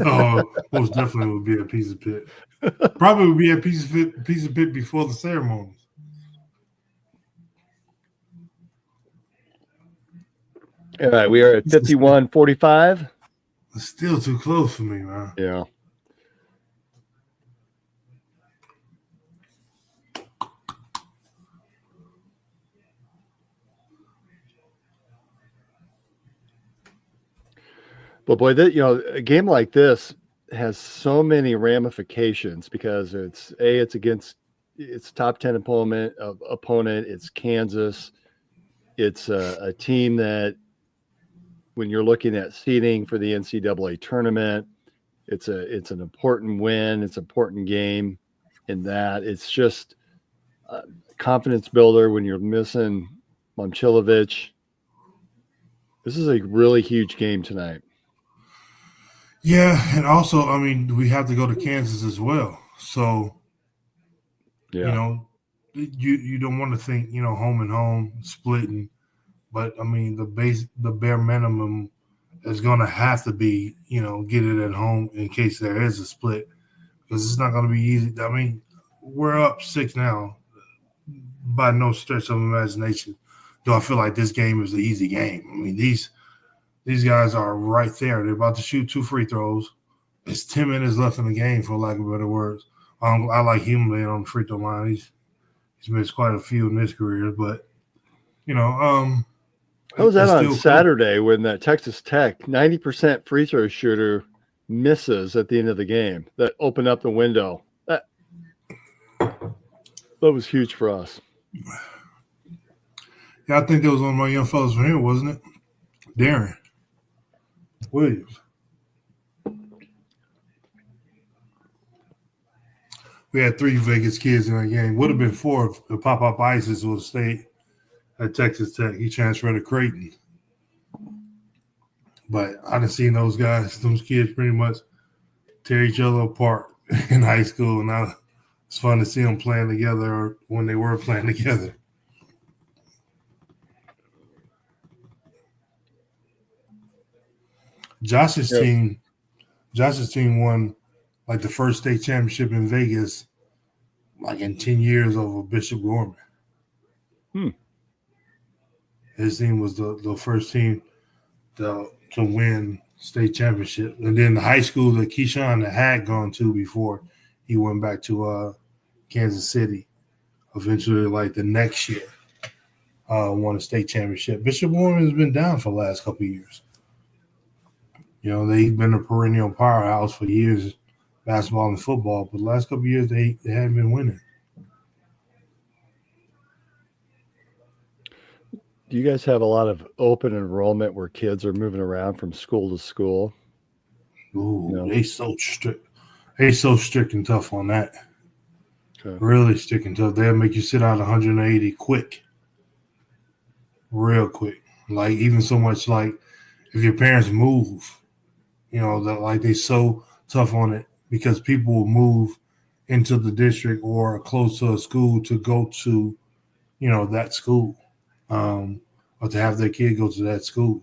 Oh, most definitely would be a Pizza Pit. Probably would be a Pizza Pit before the ceremonies. All right, we are at 51-45. It's still too close for me, man. Yeah. But boy, a game like this has so many ramifications because it's against its top 10 opponent. It's Kansas. It's a team that, when you're looking at seeding for the NCAA tournament, it's an important win. It's an important game in that. It's just a confidence builder when you're missing Momcilovic. This is a really huge game tonight. Yeah, and also, I mean, we have to go to Kansas as well. So, Yeah. You don't want to think, home and home, splitting. But, I mean, the bare minimum is going to have to be, get it at home in case there is a split. Because it's not going to be easy. I mean, we're up 6 now by no stretch of imagination. Do I feel like this game is an easy game? I mean, these guys are right there. They're about to shoot 2 free throws. It's 10 minutes left in the game, for lack of better words. I like him being on the free throw line. He's missed quite a few in his career, but how was that on Saturday when that Texas Tech 90% free throw shooter misses at the end of the game that opened up the window? That was huge for us. Yeah, I think that was one of my young fellas from here, wasn't it? Darren Williams. We had 3 Vegas kids in that game. Would have been 4 if Pop Isis would have stayed at Texas Tech. He transferred to Creighton. But I done seen those kids pretty much tear each other apart in high school. And now it's fun to see them playing together, or when they were playing together. Josh's team won like the first state championship in Vegas, like in 10 years over Bishop Gorman. His team was the first team to win state championship. And then the high school that Keyshawn had gone to before he went back to Kansas City, eventually like the next year, won a state championship. Bishop Gorman has been down for the last couple of years. They've been a perennial powerhouse for years, basketball and football, but the last couple of years they haven't been winning. Do you guys have a lot of open enrollment where kids are moving around from school to school? Ooh, They so strict. They so strict and tough on that. Okay. Really strict and tough. They'll make you sit out 180 quick. Real quick. Like, even so much like if your parents move, they so tough on it because people will move into the district or close to a school to go to, that school, or to have their kid go to that school.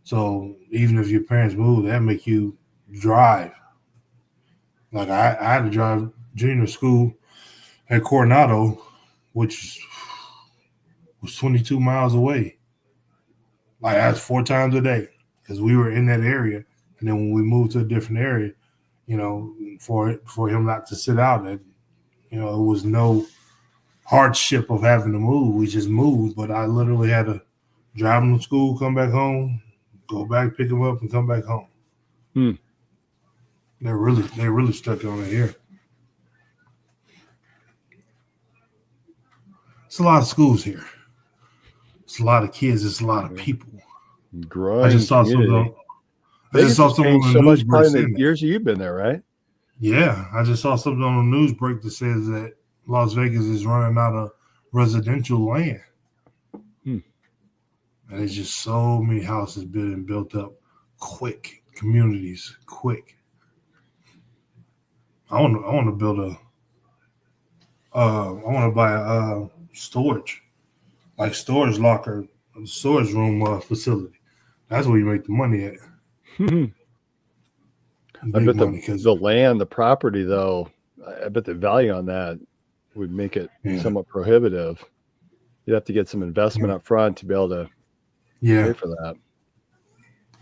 So even if your parents move, that make you drive. Like I had to drive junior school at Coronado, which was 22 miles away. Like that's 4 times a day because we were in that area. And then when we moved to a different area, for him not to sit out, it was no hardship of having to move. We just moved, but I literally had to drive him to school, come back home, go back, pick him up, and come back home. They're really stuck on it here. It's a lot of schools here. It's a lot of kids. It's a lot of people. Growing I just saw something. I just saw something on the so news much break. in the years you've been there, right? Yeah, I just saw something on the news break that says that Las Vegas is running out of residential land. And there's just so many houses being built up quick, communities quick. I want to build I want to buy a storage locker, storage room facility. That's where you make the money at. I bet the land, the property, though, I bet the value on that would make it somewhat prohibitive. You'd have to get some investment up front to be able to pay for that.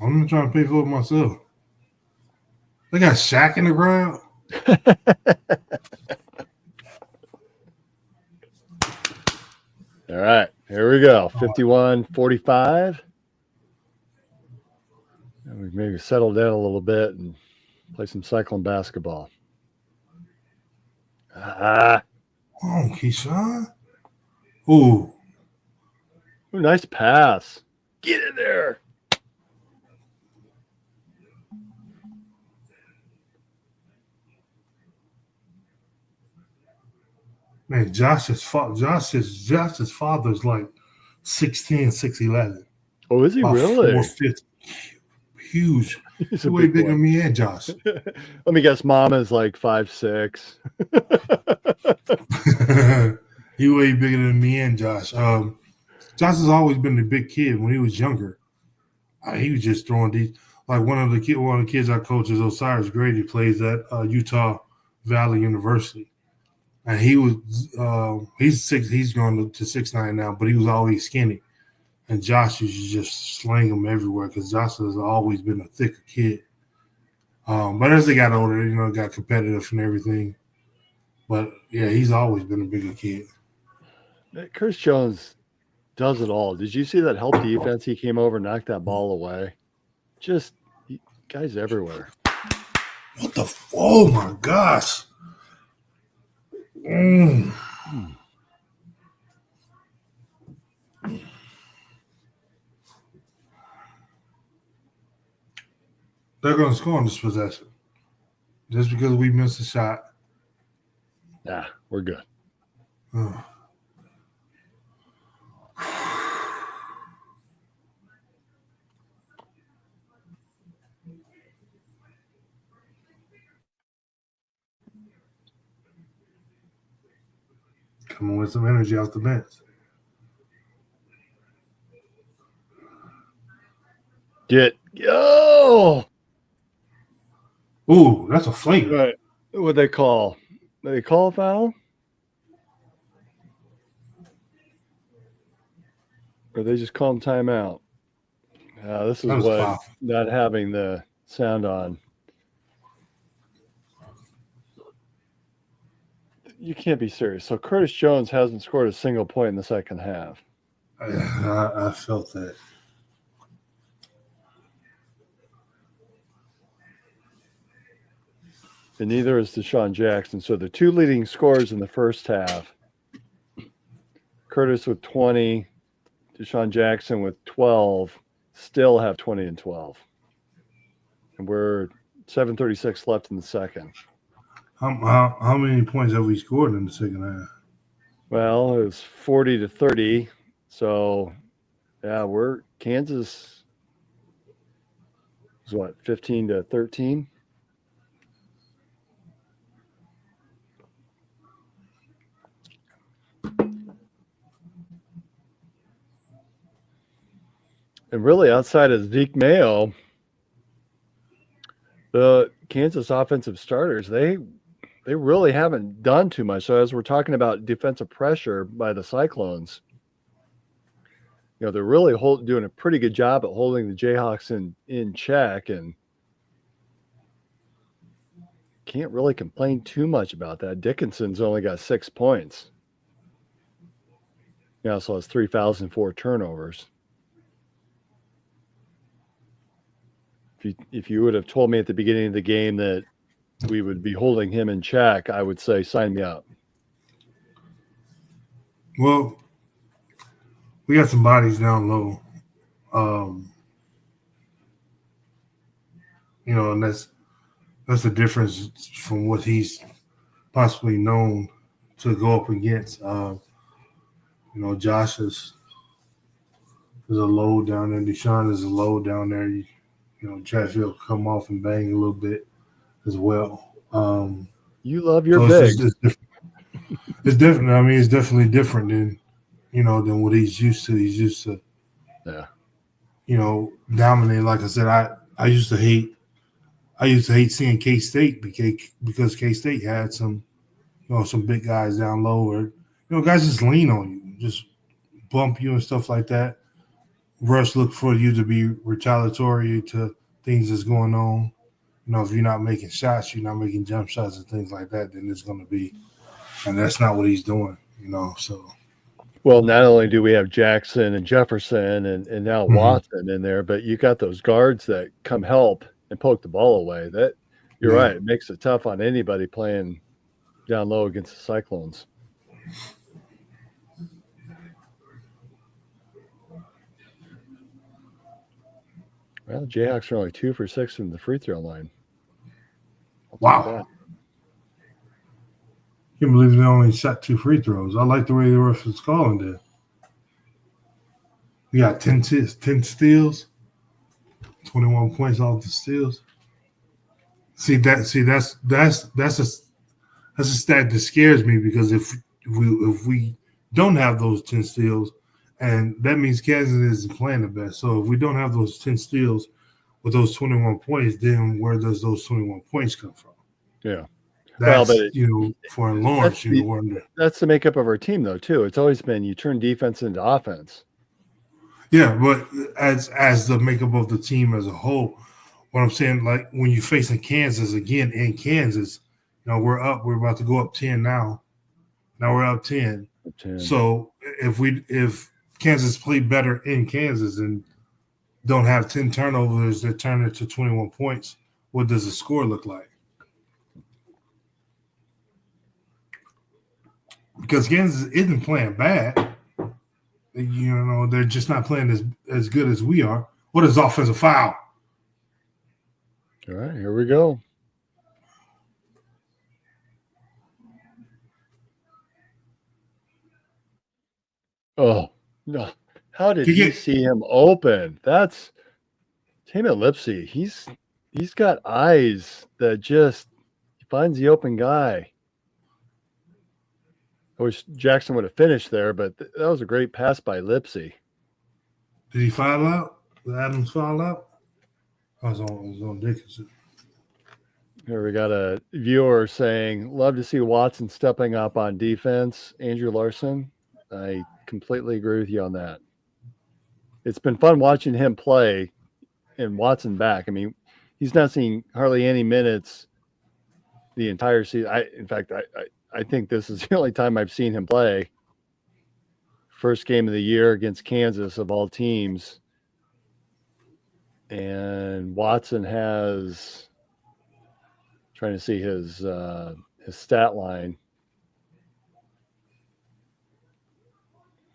I'm not trying to pay for it myself. They got Shaq in the ground. All right, here we go. 51-45. And we maybe settle down a little bit and play some Cyclone basketball. Oh, Keyshawn. Ooh, Nice pass. Get in there. man, Josh's father's like 6'10", 6'11". Oh, is he About really? 4'50". Huge. He's He's a way big bigger boy. than me and Josh. Let me guess, Mama's like 5'6". He way bigger than me and Josh. Josh has always been the big kid. When he was younger, he was just throwing these. Like one of the kids I coach is Osiris Grady, plays at Utah Valley University, and he was he's 6. He's gone to 6'9" now, but he was always skinny. And Josh used to just sling him everywhere because Josh has always been a thicker kid. But as they got older, got competitive and everything. But yeah, he's always been a bigger kid. Curtis Jones does it all. Did you see that help defense? He came over, knocked that ball away. Just guys everywhere. What the? Oh my gosh! They're going to score on this possession just because we missed a shot. Yeah, we're good. Coming with some energy off the bench. Oh! Ooh, that's a flagrant. Right. What they call? Do they call a foul? Or they just call them timeout? This is what foul. Not having the sound on. You can't be serious. So Curtis Jones hasn't scored a single point in the second half. I felt that. And neither is Deshaun Jackson. So the two leading scorers in the first half, Curtis with 20, Deshaun Jackson with 12, still have 20 and 12. And we're 7:36 left in the second. How many points have we scored in the second half? Well, it was 40-30. So, yeah, Kansas is what, 15-13? And really, outside of Zeke Mayo, the Kansas offensive starters, they really haven't done too much. So as we're talking about defensive pressure by the Cyclones, they're really doing a pretty good job at holding the Jayhawks in check, and can't really complain too much about that. Dickinson's only got 6 points. He also has 3 fouls and 4 turnovers. If you would have told me at the beginning of the game that we would be holding him in check, I would say sign me up. Well, we got some bodies down low. And that's the difference from what he's possibly known to go up against. Josh is a low down there. Deshaun is a low down there. Chatfield come off and bang a little bit as well. You love your big. It's different. It's different. I mean, it's definitely different than what he's used to. He's used to, dominate. Like I said, I used to hate seeing K-State because K-State had some big guys down low, or guys just lean on you, just bump you and stuff like that. Russ look for you to be retaliatory to things that's going on. You know, if you're not making shots, you're not making jump shots and things like that, then it's going to be, and that's not what he's doing, you know. So, well, not only do we have Jackson and Jefferson and now Watson in there, but you got those guards that come help and poke the ball away. That you're right. It makes it tough on anybody playing down low against the Cyclones. Well, the Jayhawks are only 2 for 6 from the free throw line. Wow. Can't believe they only shot 2 free throws. I like the way the ref was calling it. We got 10 steals, 21 points off the steals. That's a stat that scares me, because if we don't have those 10 steals, and that means Kansas isn't playing the best. So if we don't have those 10 steals with those 21 points, then where does those 21 points come from? Yeah. That's, for Lawrence, that's the makeup of our team, though, too. It's always been you turn defense into offense. Yeah, but as the makeup of the team as a whole, what I'm saying, like when you're facing Kansas again in Kansas, we're about to go up 10 now. Now we're up 10. So if Kansas play better in Kansas and don't have 10 turnovers that turn into 21 points, what does the score look like? Because Kansas isn't playing bad. They're just not playing as good as we are. What is offensive foul? All right, here we go. Oh, no. How did you see him open? That's Tamin Lipsey. He's got eyes that just finds the open guy. I wish Jackson would have finished there, but that was a great pass by Lipsey. Did he foul out? Did Adams foul out? I was on Dickinson. Here we got a viewer saying, love to see Watson stepping up on defense. Andrew Larson, I completely agree with you on that. It's been fun watching him play and Watson back. I mean, he's not seeing hardly any minutes the entire season. I think this is the only time I've seen him play. First game of the year against Kansas of all teams. And Watson has, trying to see his stat line.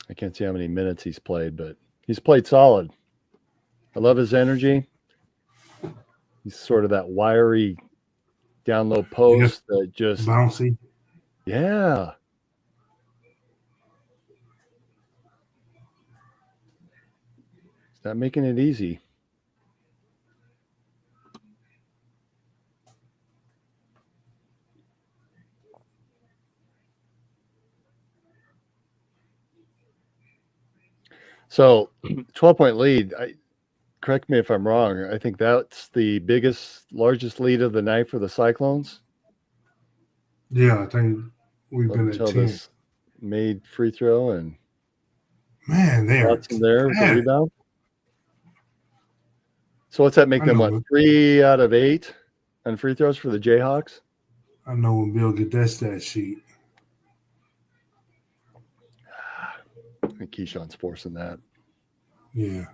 I can't see how many minutes he's played, but he's played solid. I love his energy. He's sort of that wiry down low post that just bouncy. Yeah. He's not making it easy. So 12-point lead. Correct me if I'm wrong. I think that's the largest lead of the night for the Cyclones. Yeah, I think we've been at 10. This made free throw and they're Watson there with the rebound. So what's that make them? What, 3 out of 8 on free throws for the Jayhawks? I know when Bill get that stat sheet. I think Keyshawn's forcing that. Yeah.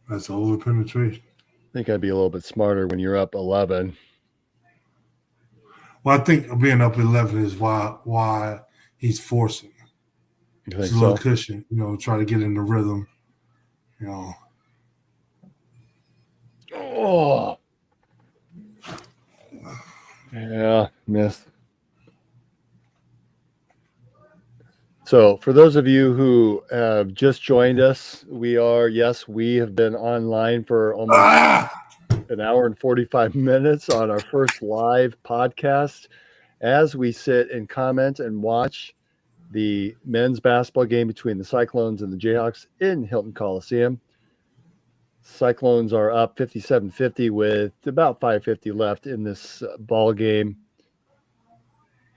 That's over penetration. I think I'd be a little bit smarter when you're up 11. Well, I think being up 11 is why he's forcing. You think it's a little cushion, try to get in the rhythm, Oh. Yeah, missed. So for those of you who have just joined us, we have been online for almost an hour and 45 minutes on our first live podcast as we sit and comment and watch the men's basketball game between the Cyclones and the Jayhawks in Hilton Coliseum. Cyclones are up 57-50 with about 5:50 left in this ball game.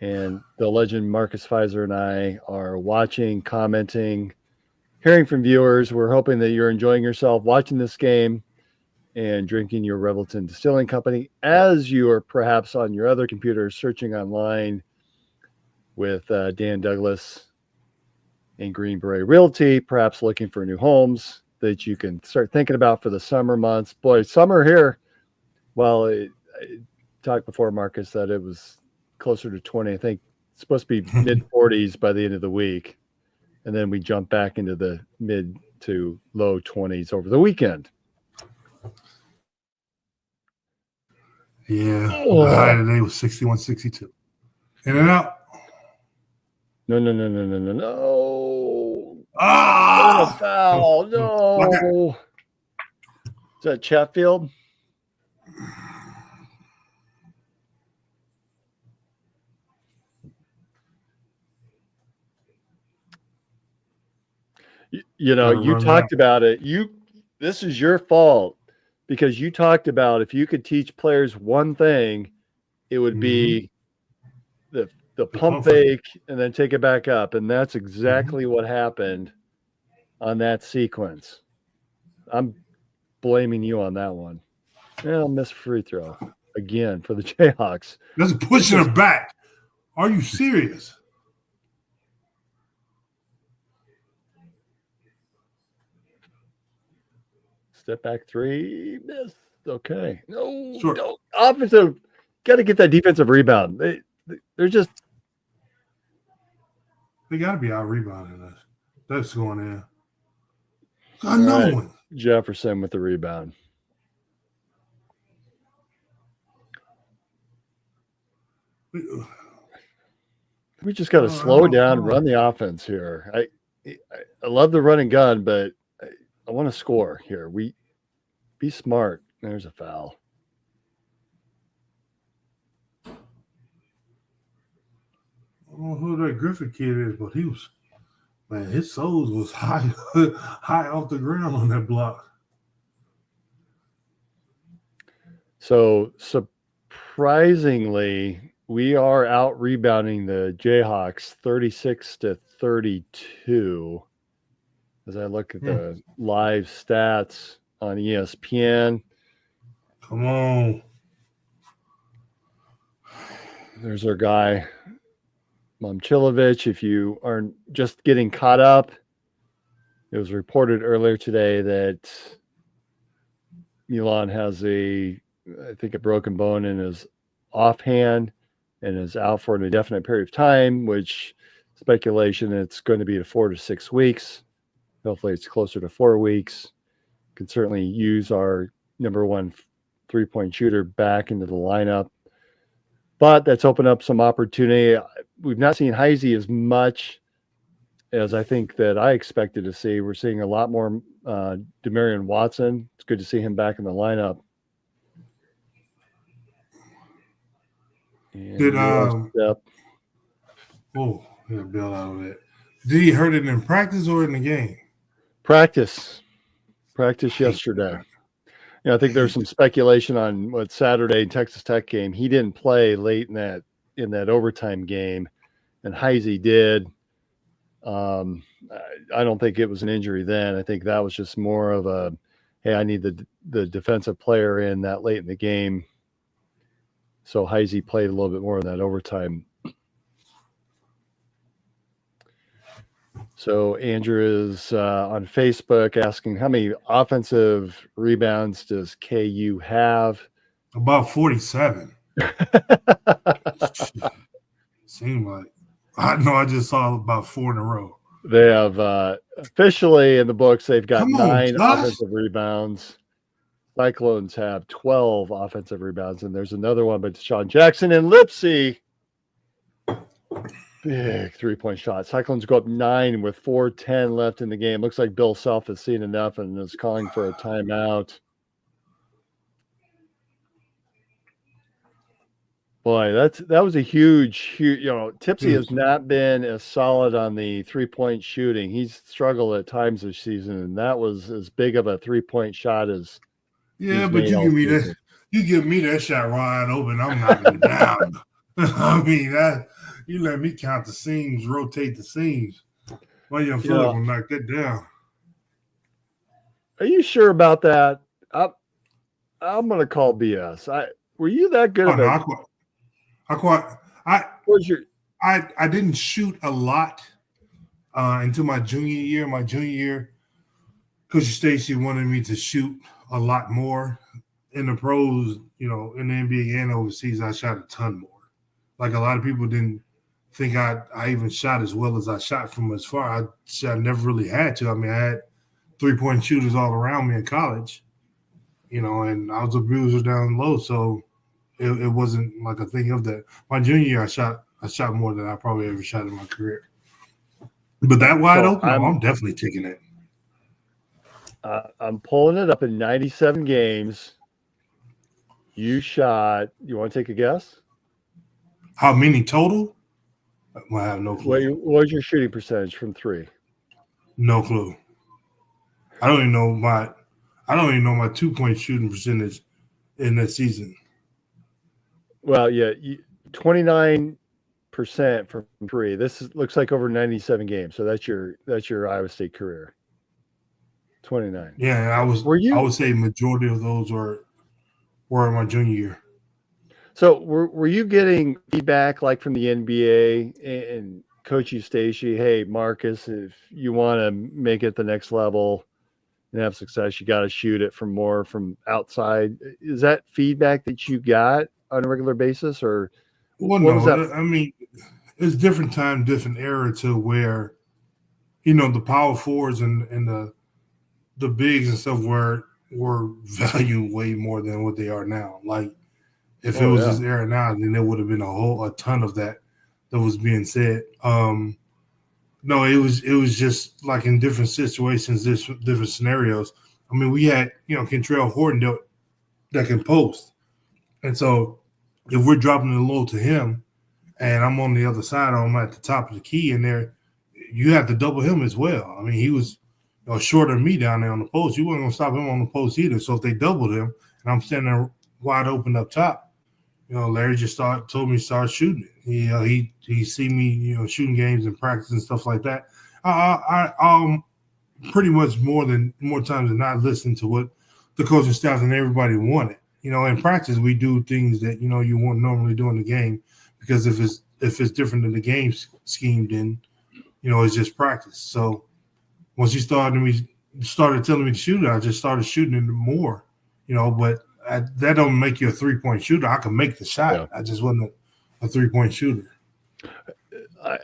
And the legend Marcus Fizer and I are watching, commenting, hearing from viewers. We're hoping that you're enjoying yourself watching this game and drinking your Revelton Distilling Company as you are perhaps on your other computer searching online with Dan Douglas and Green Beret Realty, perhaps looking for new homes that you can start thinking about for the summer months. Boy, summer here. Well, I talked before, Marcus, that it was closer to 20. I think it's supposed to be mid 40s by the end of the week. And then we jump back into the mid to low 20s over the weekend. Yeah. The high today was 61, 62. In and out. No. Ah! Foul. No. Is that Chatfield? You talked about it. This is your fault because you talked about if you could teach players one thing, it would be the pump fake and then take it back up. And that's exactly what happened on that sequence. I'm blaming you on that one. Yeah, missed free throw again for the Jayhawks. That's pushing her back. Are you serious? Step back three, miss. Okay. No, Sure. no. Offensive. Got to get that defensive rebound. They're just. They got to be out rebounding us. That's going in. Another one. Jefferson with the rebound. We just got to slow down, run the offense here. I love the run and gun, but I want to score here. We be smart. There's a foul. I don't know who that Griffin kid is, but his soles was high off the ground on that block. So surprisingly, we are out rebounding the Jayhawks 36-32. As I look at the live stats on ESPN. Come on. There's our guy, Momcilovic. If you aren't just getting caught up, it was reported earlier today that Milan has a broken bone in his offhand and is out for an indefinite period of time, which speculation it's going to be 4 to 6 weeks. Hopefully it's closer to 4 weeks. Could certainly use our number one three-point shooter back into the lineup. But that's opened up some opportunity. We've not seen Heisey as much as I think that I expected to see. We're seeing a lot more Demarion Watson. It's good to see him back in the lineup. And he bailed out of it. Did he hurt it in practice or in the game? Practice yesterday. I think there's some speculation on what Saturday Texas Tech game. He didn't play late in that overtime game, and Heisey did. I don't think it was an injury then. I think that was just more of a, hey, I need the defensive player in that late in the game. So Heisey played a little bit more in that overtime. So Andrew is on Facebook asking, how many offensive rebounds does KU have? About 47. Seemed like. I just saw about 4 in a row. They have officially in the books, they've got 9 offensive rebounds. Cyclones have 12 offensive rebounds, and there's another one by Deshaun Jackson and Lipsy. Big three-point shot. Cyclones go up 9 with 4:10 left in the game. Looks like Bill Self has seen enough and is calling for a timeout. Boy, that was a huge. Tipsy has not been as solid on the three-point shooting. He's struggled at times this season, and that was as big of a three-point shot as. Yeah, but you give me that shot wide open, I'm knocking it down. I mean, you let me count the seams, rotate the seams. My young You fella know, will knock that down. are you sure about that? I'm gonna call BS. Were you that good Oh of no, a? Was your I didn't shoot a lot until my junior year. My junior year, Coach Stacy wanted me to shoot a lot more. In the pros, in the NBA and overseas, I shot a ton more. Like a lot of people didn't think I even shot as well as I shot from as far. I never really had to. I mean, I had 3-point shooters all around me in college, and I was a bruiser down low, so it wasn't like a thing of that. My junior year, I shot more than I probably ever shot in my career. But that wide so open, I'm definitely taking it. I'm pulling it up in 97 games. You shot. You want to take a guess? How many total? I have no clue. What was your shooting percentage from three? No clue. I don't even know my 2-point shooting percentage in that season. Well, yeah, 29% from three. Looks like over 97 games. So that's your Iowa State career. 29. Yeah, I would say majority of those were in my junior year. So were you getting feedback like from the NBA and Coach Eustace, hey, Marcus, if you want to make it the next level and have success, you got to shoot it from outside. Is that feedback that you got on a regular basis, or well, what no, was that? I mean, it's different time, different era to where, the power forwards and the bigs and stuff were valued way more than what they are now. Like if it was this era now, then there would have been a ton of that was being said. No, it was just like in different situations, different scenarios. I mean, we had, Kentrell Horton that can post. And so if we're dropping it low to him and I'm on the other side, or I'm at the top of the key in there, you have to double him as well. I mean, he was shorter than me down there on the post. You weren't going to stop him on the post either. So if they doubled him and I'm standing there wide open up top, Larry just told me to start shooting it. He see me, shooting games and practice and stuff like that. I pretty much more times than not listen to what the coaching staff and everybody wanted. In practice we do things that you won't normally do in the game, because if it's different than the game scheme, then it's just practice. So once he started telling me to shoot it, I just started shooting it more. But that don't make you a 3-point shooter. I can make the shot. Yeah. I just wasn't a 3-point shooter.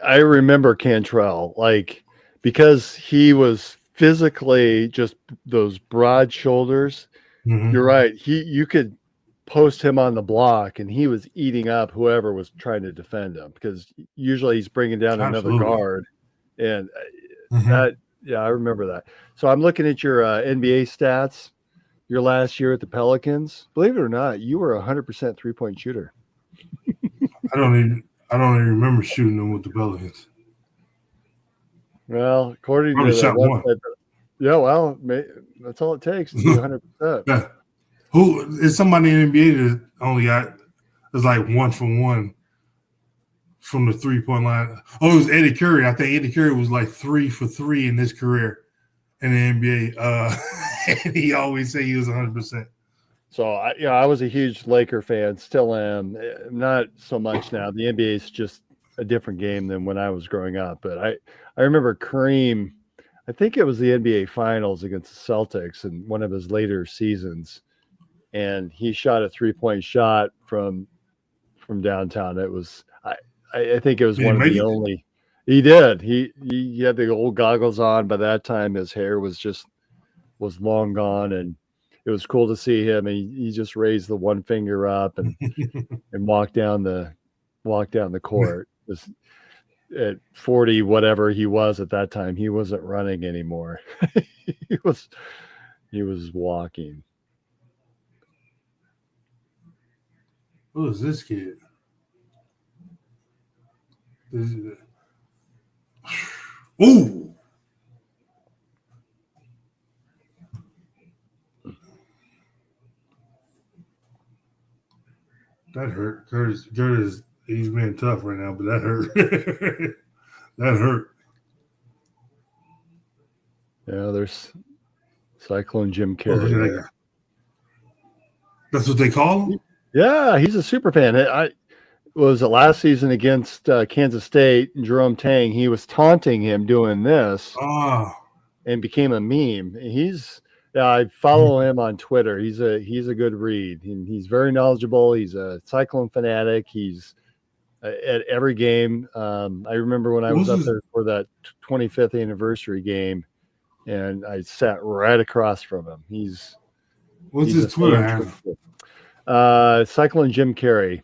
I remember Cantrell, because he was physically just those broad shoulders. Mm-hmm. You're right. You could post him on the block and he was eating up whoever was trying to defend him, because usually he's bringing down another guard. And mm-hmm. I remember that. So I'm looking at your NBA stats. Your last year at the Pelicans, believe it or not, you were 100% 3-point shooter. I don't even remember shooting them with the Pelicans. Well, according to the website, well, that's all it takes to be 100%. Yeah. Who is somebody in the NBA that only got is like 1 for 1 from the 3-point line? Oh, it was Eddie Curry. I think Eddie Curry was like 3 for 3 in his career in the NBA. And he always say he was 100%. So I was a huge Laker fan, still am. Not so much now. The NBA is just a different game than when I was growing up. But I remember Kareem. I think it was the NBA Finals against the Celtics in one of his later seasons, and he shot a 3-point shot from downtown. It was I think it was one of the only. He did. He had the old goggles on. By that time, his hair was long gone, and it was cool to see him. And he just raised the one finger up and and walked down the court. At 40, whatever he was at that time, he wasn't running anymore. he was walking. Who is this kid? Ooh. That hurt. Curtis, he's being tough right now, but that hurt. That hurt. Yeah, there's Cyclone Jim Oh, look Carrey. at that there. guy. That's what they call him? Yeah, he's a super fan. Was it last season against Kansas State, Jerome Tang? He was taunting him doing this Ah, and became a meme. I follow him on Twitter. He's a good read. He's very knowledgeable. He's a Cyclone fanatic. He's at every game. I remember when I was up there for that 25th anniversary game, and I sat right across from him. what's his Twitter handle? Cyclone Jim Carrey.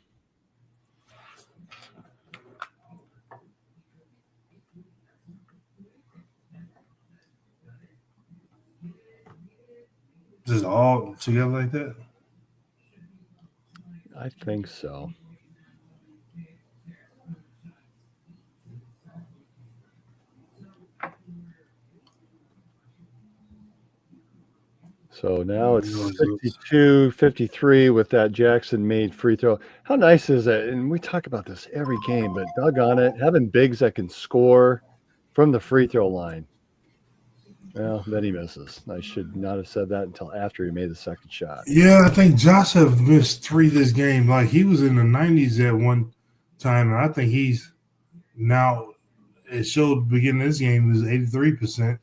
Just all together like that? I think so. So now it's 62-53 with that Jackson made free throw. How nice is it? And we talk about this every game, but doggone it, having bigs that can score from the free throw line. Well, then he misses. I should not have said that until after he made the second shot. Yeah, I think Josh have missed 3 this game. Like he was in the 90s at one time, and I think he's now. It showed beginning of this game is 83%.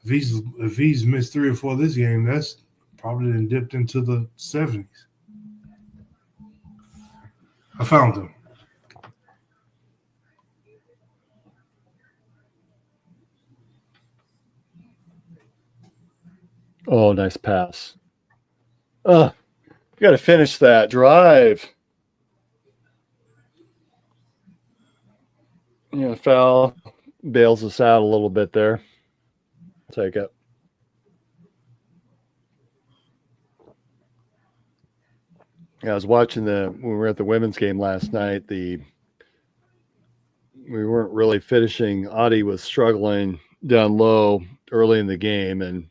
If he's missed 3 or 4 this game, that's probably then dipped into the 70s. I found him. Oh, nice pass. You got to finish that drive. Foul bails us out a little bit there. Take it. I was watching when we were at the women's game last night. We weren't really finishing. Audie was struggling down low early in the game, and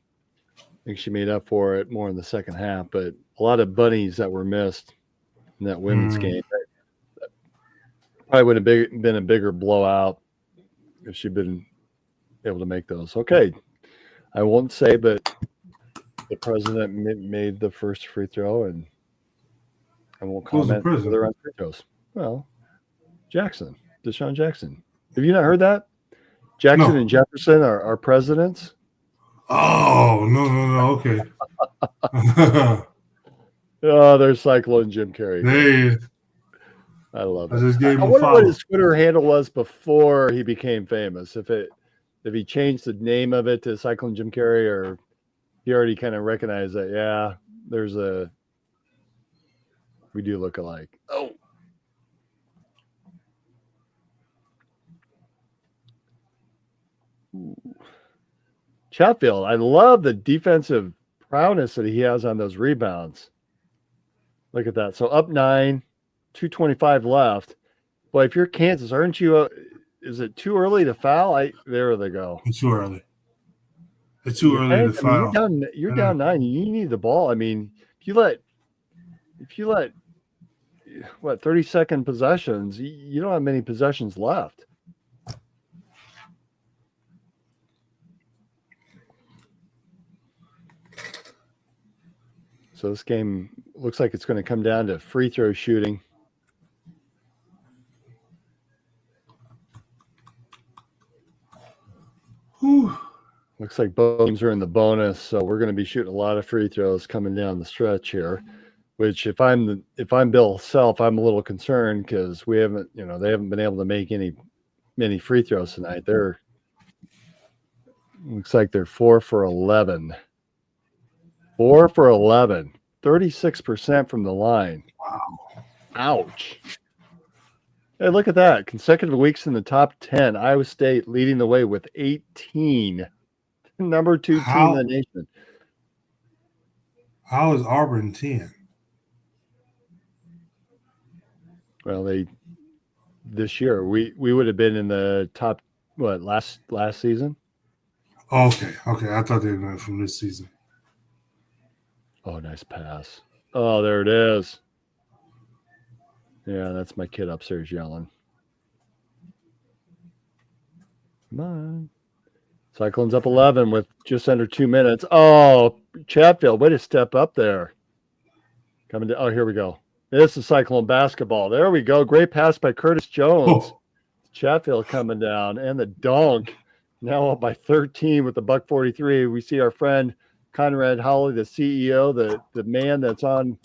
I think she made up for it more in the second half. But a lot of bunnies that were missed in that women's game. Probably would have been a bigger blowout if she'd been able to make those. Okay. I won't say, but the president made the first free throw, and I won't comment further on free throws. Well, Deshaun Jackson. Have you not heard that? Jackson and Jefferson are presidents. Oh, no. Okay. Oh, there's Cyclone Jim Carrey. Hey. I love I it. just gave him I wonder what his Twitter handle was before he became famous. If he changed the name of it to Cyclone Jim Carrey, or he already kind of recognized that, yeah, we do look alike. Oh. Chatfield, I love the defensive prowess that he has on those rebounds. Look at that. So up 9, 2:25 left. Boy, if you're Kansas, aren't you? Is it too early to foul? There they go. It's too early. It's too early to foul. You're down 9. You need the ball. I mean, if you let 30-second possessions, you don't have many possessions left. So this game looks like it's going to come down to free throw shooting. Whew. Looks like both teams are in the bonus, so we're going to be shooting a lot of free throws coming down the stretch here. Which, if I'm Bill Self, I'm a little concerned because they haven't been able to make many free throws tonight. Looks like they're 4 for 11. 4 for 11, 36% from the line. Wow. Ouch. Hey, look at that. Consecutive weeks in the top 10. Iowa State leading the way with 18. Number 2 team in the nation. How is Auburn 10? Well, this year we would have been in the top last season? Okay. I thought they were going from this season. Oh, nice pass. Oh, there it is. Yeah, that's my kid upstairs yelling. Come on. Cyclones up 11 with just under 2 minutes. Oh, Chatfield, way to step up there. Coming to, oh, here we go. This is Cyclone basketball. There we go. Great pass by Curtis Jones. Oh. Chatfield coming down, and the dunk. Now up by 13 with the buck 43. We see our friend Conrad Howley, the CEO, the man that's on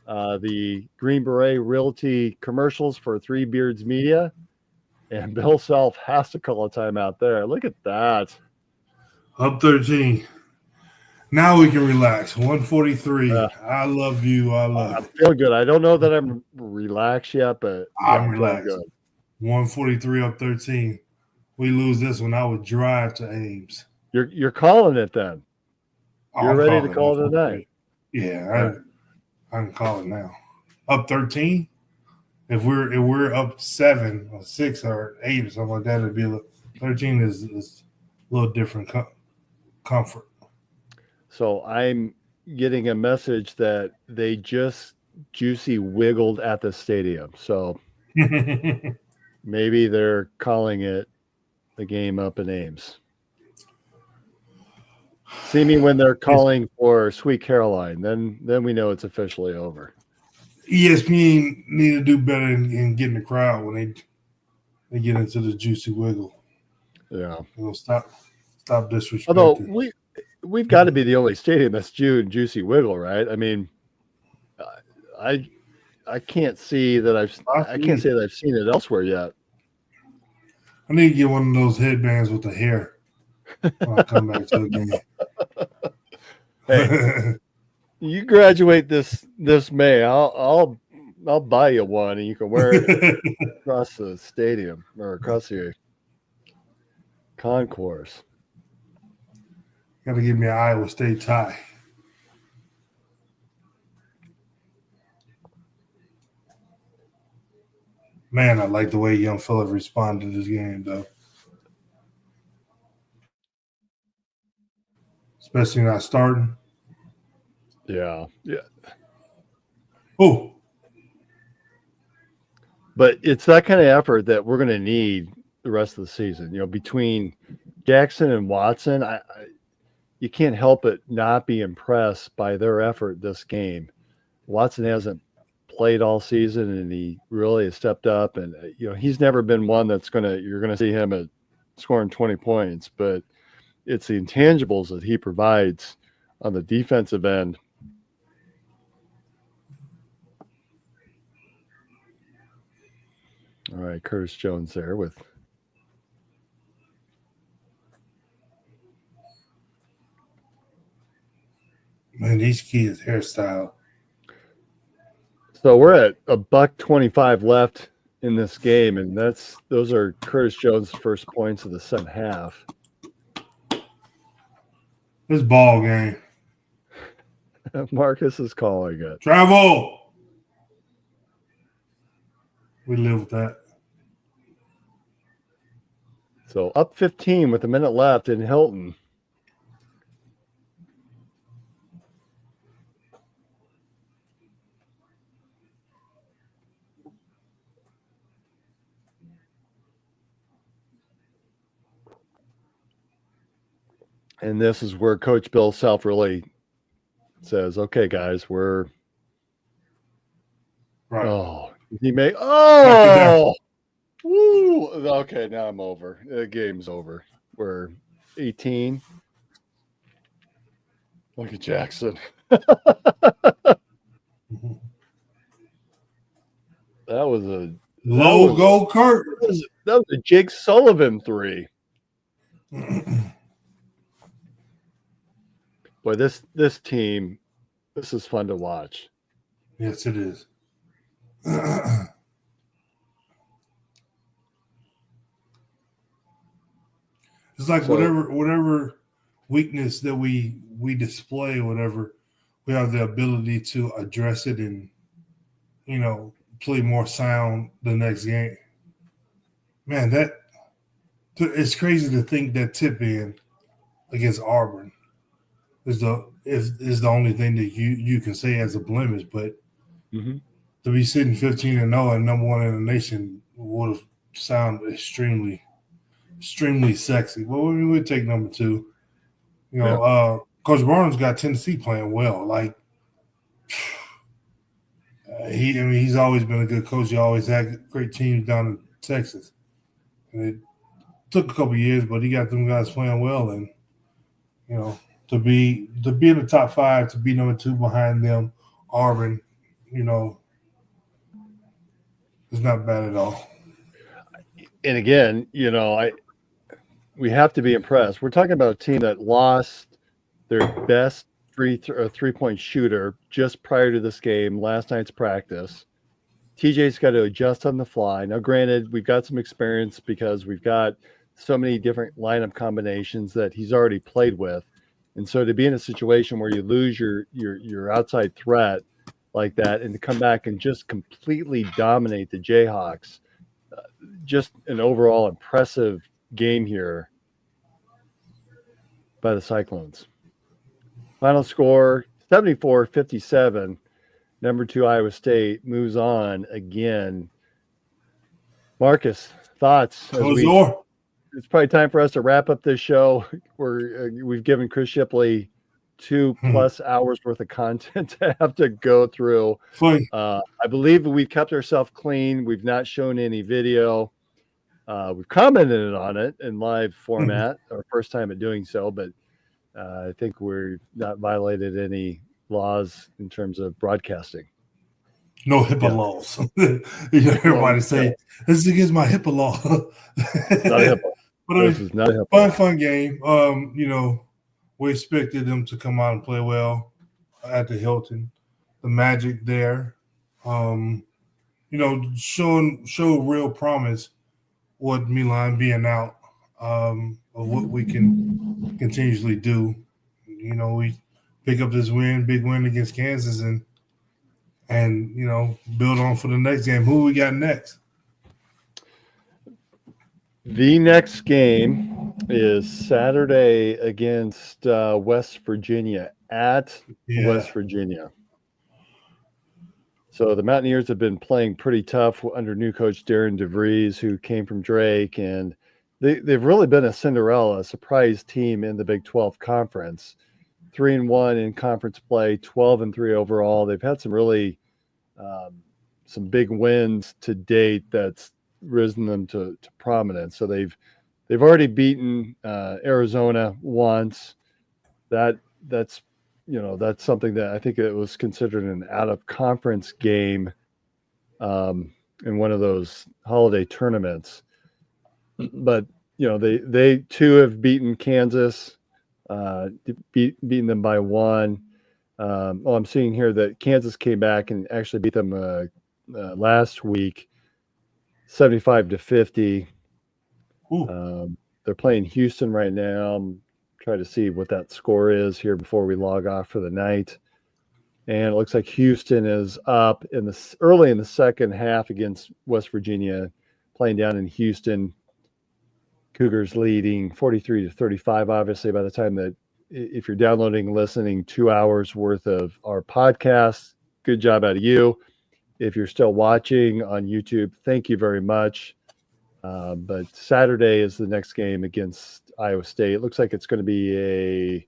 the Green Beret Realty commercials for Three Beards Media. And Bill Self has to call a timeout there. Look at that. Up 13. Now we can relax. 143. I love you. I love I feel good. I don't know that I'm relaxed yet, but I'm relaxed. Good. 143 up 13. We lose this one, I would drive to Ames. You're calling it then. You're ready to call it tonight. Yeah, I can call it now. Up 13. If we're up 7 or 6 or 8 or something like that, it'd be 13 is a little different comfort. So I'm getting a message that they just juicy wiggled at the stadium. So maybe they're calling it the game up in Ames. See me when they're calling for Sweet Caroline, then we know it's officially over. ESPN need to do better in getting the crowd when they get into the juicy wiggle. Yeah. Stop disrespecting. Although we've got to be the only stadium that's juicy wiggle, right? I mean, I can't see that I can't say that I've seen it elsewhere yet. I need to get one of those headbands with the hair when I come back to the game. Hey, you graduate this May. I'll buy you one, and you can wear it across the stadium or across the concourse. Got to give me an Iowa State tie. Man, I like the way young Phillip responded to this game, though. Especially not starting. Yeah. Oh. But it's that kind of effort that we're going to need the rest of the season. You know, between Jackson and Watson, you can't help but not be impressed by their effort this game. Watson hasn't played all season, and he really has stepped up. And he's never been one that's you're gonna see him at scoring 20 points, but it's the intangibles that he provides on the defensive end. All right, Curtis Jones there with man, these kids' hairstyle. So we're at $1:25 left in this game, and those are Curtis Jones' first points of the second half. This ball game. Marcus is calling it. Travel. We live with that. So up 15 with a minute left in Hilton. And this is where Coach Bill Self really says, okay, guys, we're right. Oh, he may woo. Okay, now I'm over. The game's over. We're 18. Look at Jackson. That was a logo Kurt. That was a Jake Sullivan 3. Boy, this team, this is fun to watch. Yes, it is. It's like whatever weakness that we display, whatever, we have the ability to address it and, play more sound the next game. Man, it's crazy to think that tip in against Auburn is the only thing that you can say as a blemish, but to be sitting 15-0 and number one in the nation would have sounded extremely extremely sexy. But we would take number 2. You know, Coach Barnes got Tennessee playing well. Like he's always been a good coach. He always had great teams down in Texas. And it took a couple of years, but he got them guys playing well. And you know, to be in the top 5, to be number 2 behind them, Auburn, you know, it's not bad at all. And again, you know, we have to be impressed. We're talking about a team that lost their best three-point shooter just prior to this game, last night's practice. TJ's got to adjust on the fly. Now, granted, we've got some experience because we've got so many different lineup combinations that he's already played with. And so to be in a situation where you lose your outside threat like that and to come back and just completely dominate the Jayhawks, just an overall impressive game here by the Cyclones. Final score, 74-57. Number 2, Iowa State moves on again. Marcus, thoughts? It's probably time for us to wrap up this show. We've given Chris Shipley 2+ hours worth of content to have to go through. I believe we've kept ourselves clean. We've not shown any video. We've commented on it in live format, our first time at doing so, but I think we're not violated any laws in terms of broadcasting. No HIPAA laws. Everybody say, this is against my HIPAA law. Not HIPAA. But this is not HIPAA. Fun game. You know, we expected them to come out and play well at the Hilton. The magic there. You know, show real promise with Milan being out of what we can continuously do. You know, we pick up this big win against Kansas and you know, build on for the next game. Who we got next? The next game is Saturday against West Virginia at West Virginia. So the Mountaineers have been playing pretty tough under new coach Darren DeVries, who came from Drake, and they've really been a Cinderella, a surprise team in the Big 12 Conference. 3-1 in conference play, 12-3 overall. They've had some really some big wins to date that's risen them to prominence. So they've already beaten Arizona once. That's you know, that's something that I think it was considered an out of conference game in one of those holiday tournaments. But you know, they too have beaten Kansas. Beating them by 1. I'm seeing here that Kansas came back and actually beat them last week, 75-50. They're playing Houston right now. I'm trying to see what that score is here before we log off for the night. And it looks like Houston is up early in the second half against West Virginia, playing down in Houston. Cougars leading 43-35. Obviously, by the time that if you're downloading and listening, 2 hours worth of our podcast, good job out of you. If you're still watching on YouTube, thank you very much. But Saturday is the next game against Iowa State. It looks like it's going to be a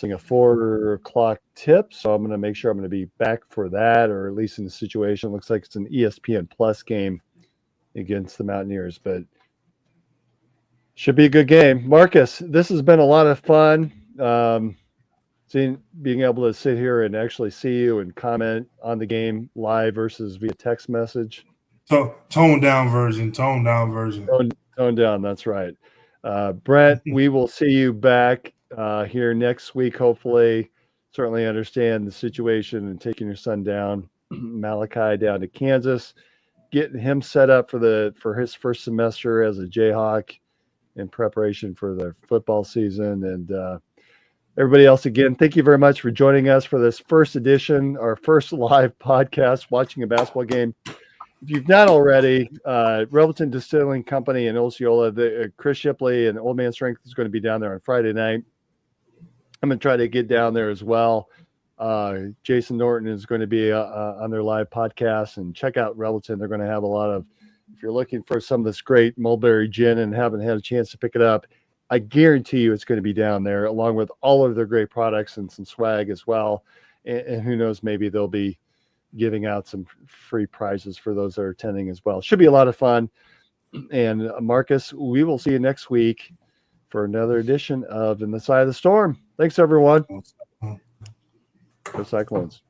4:00 tip. So I'm going to make sure I'm going to be back for that, or at least in the situation. It looks like it's an ESPN Plus game against the Mountaineers, but should be a good game. Marcus, this has been a lot of fun. Being able to sit here and actually see you and comment on the game live versus via text message. So toned down version. Toned down, that's right. Brent, we will see you back here next week, hopefully. Certainly understand the situation and taking your son down, Malachi, down to Kansas, getting him set up for his first semester as a Jayhawk in preparation for the football season. And everybody else, again, thank you very much for joining us for this first edition, our first live podcast, watching a basketball game. If you've not already, Revelton Distilling Company in Osceola, Chris Shipley and Old Man Strength is going to be down there on Friday night. I'm going to try to get down there as well. Jason Norton is going to be on their live podcast, and check out Revelton. They're going to have a lot of if you're looking for some of this great mulberry gin and haven't had a chance to pick it up, I guarantee you it's going to be down there, along with all of their great products and some swag as well. And who knows, maybe they'll be giving out some free prizes for those that are attending as well. Should be a lot of fun. And Marcus, we will see you next week for another edition of In the Side of the Storm. Thanks, everyone. Go Cyclones.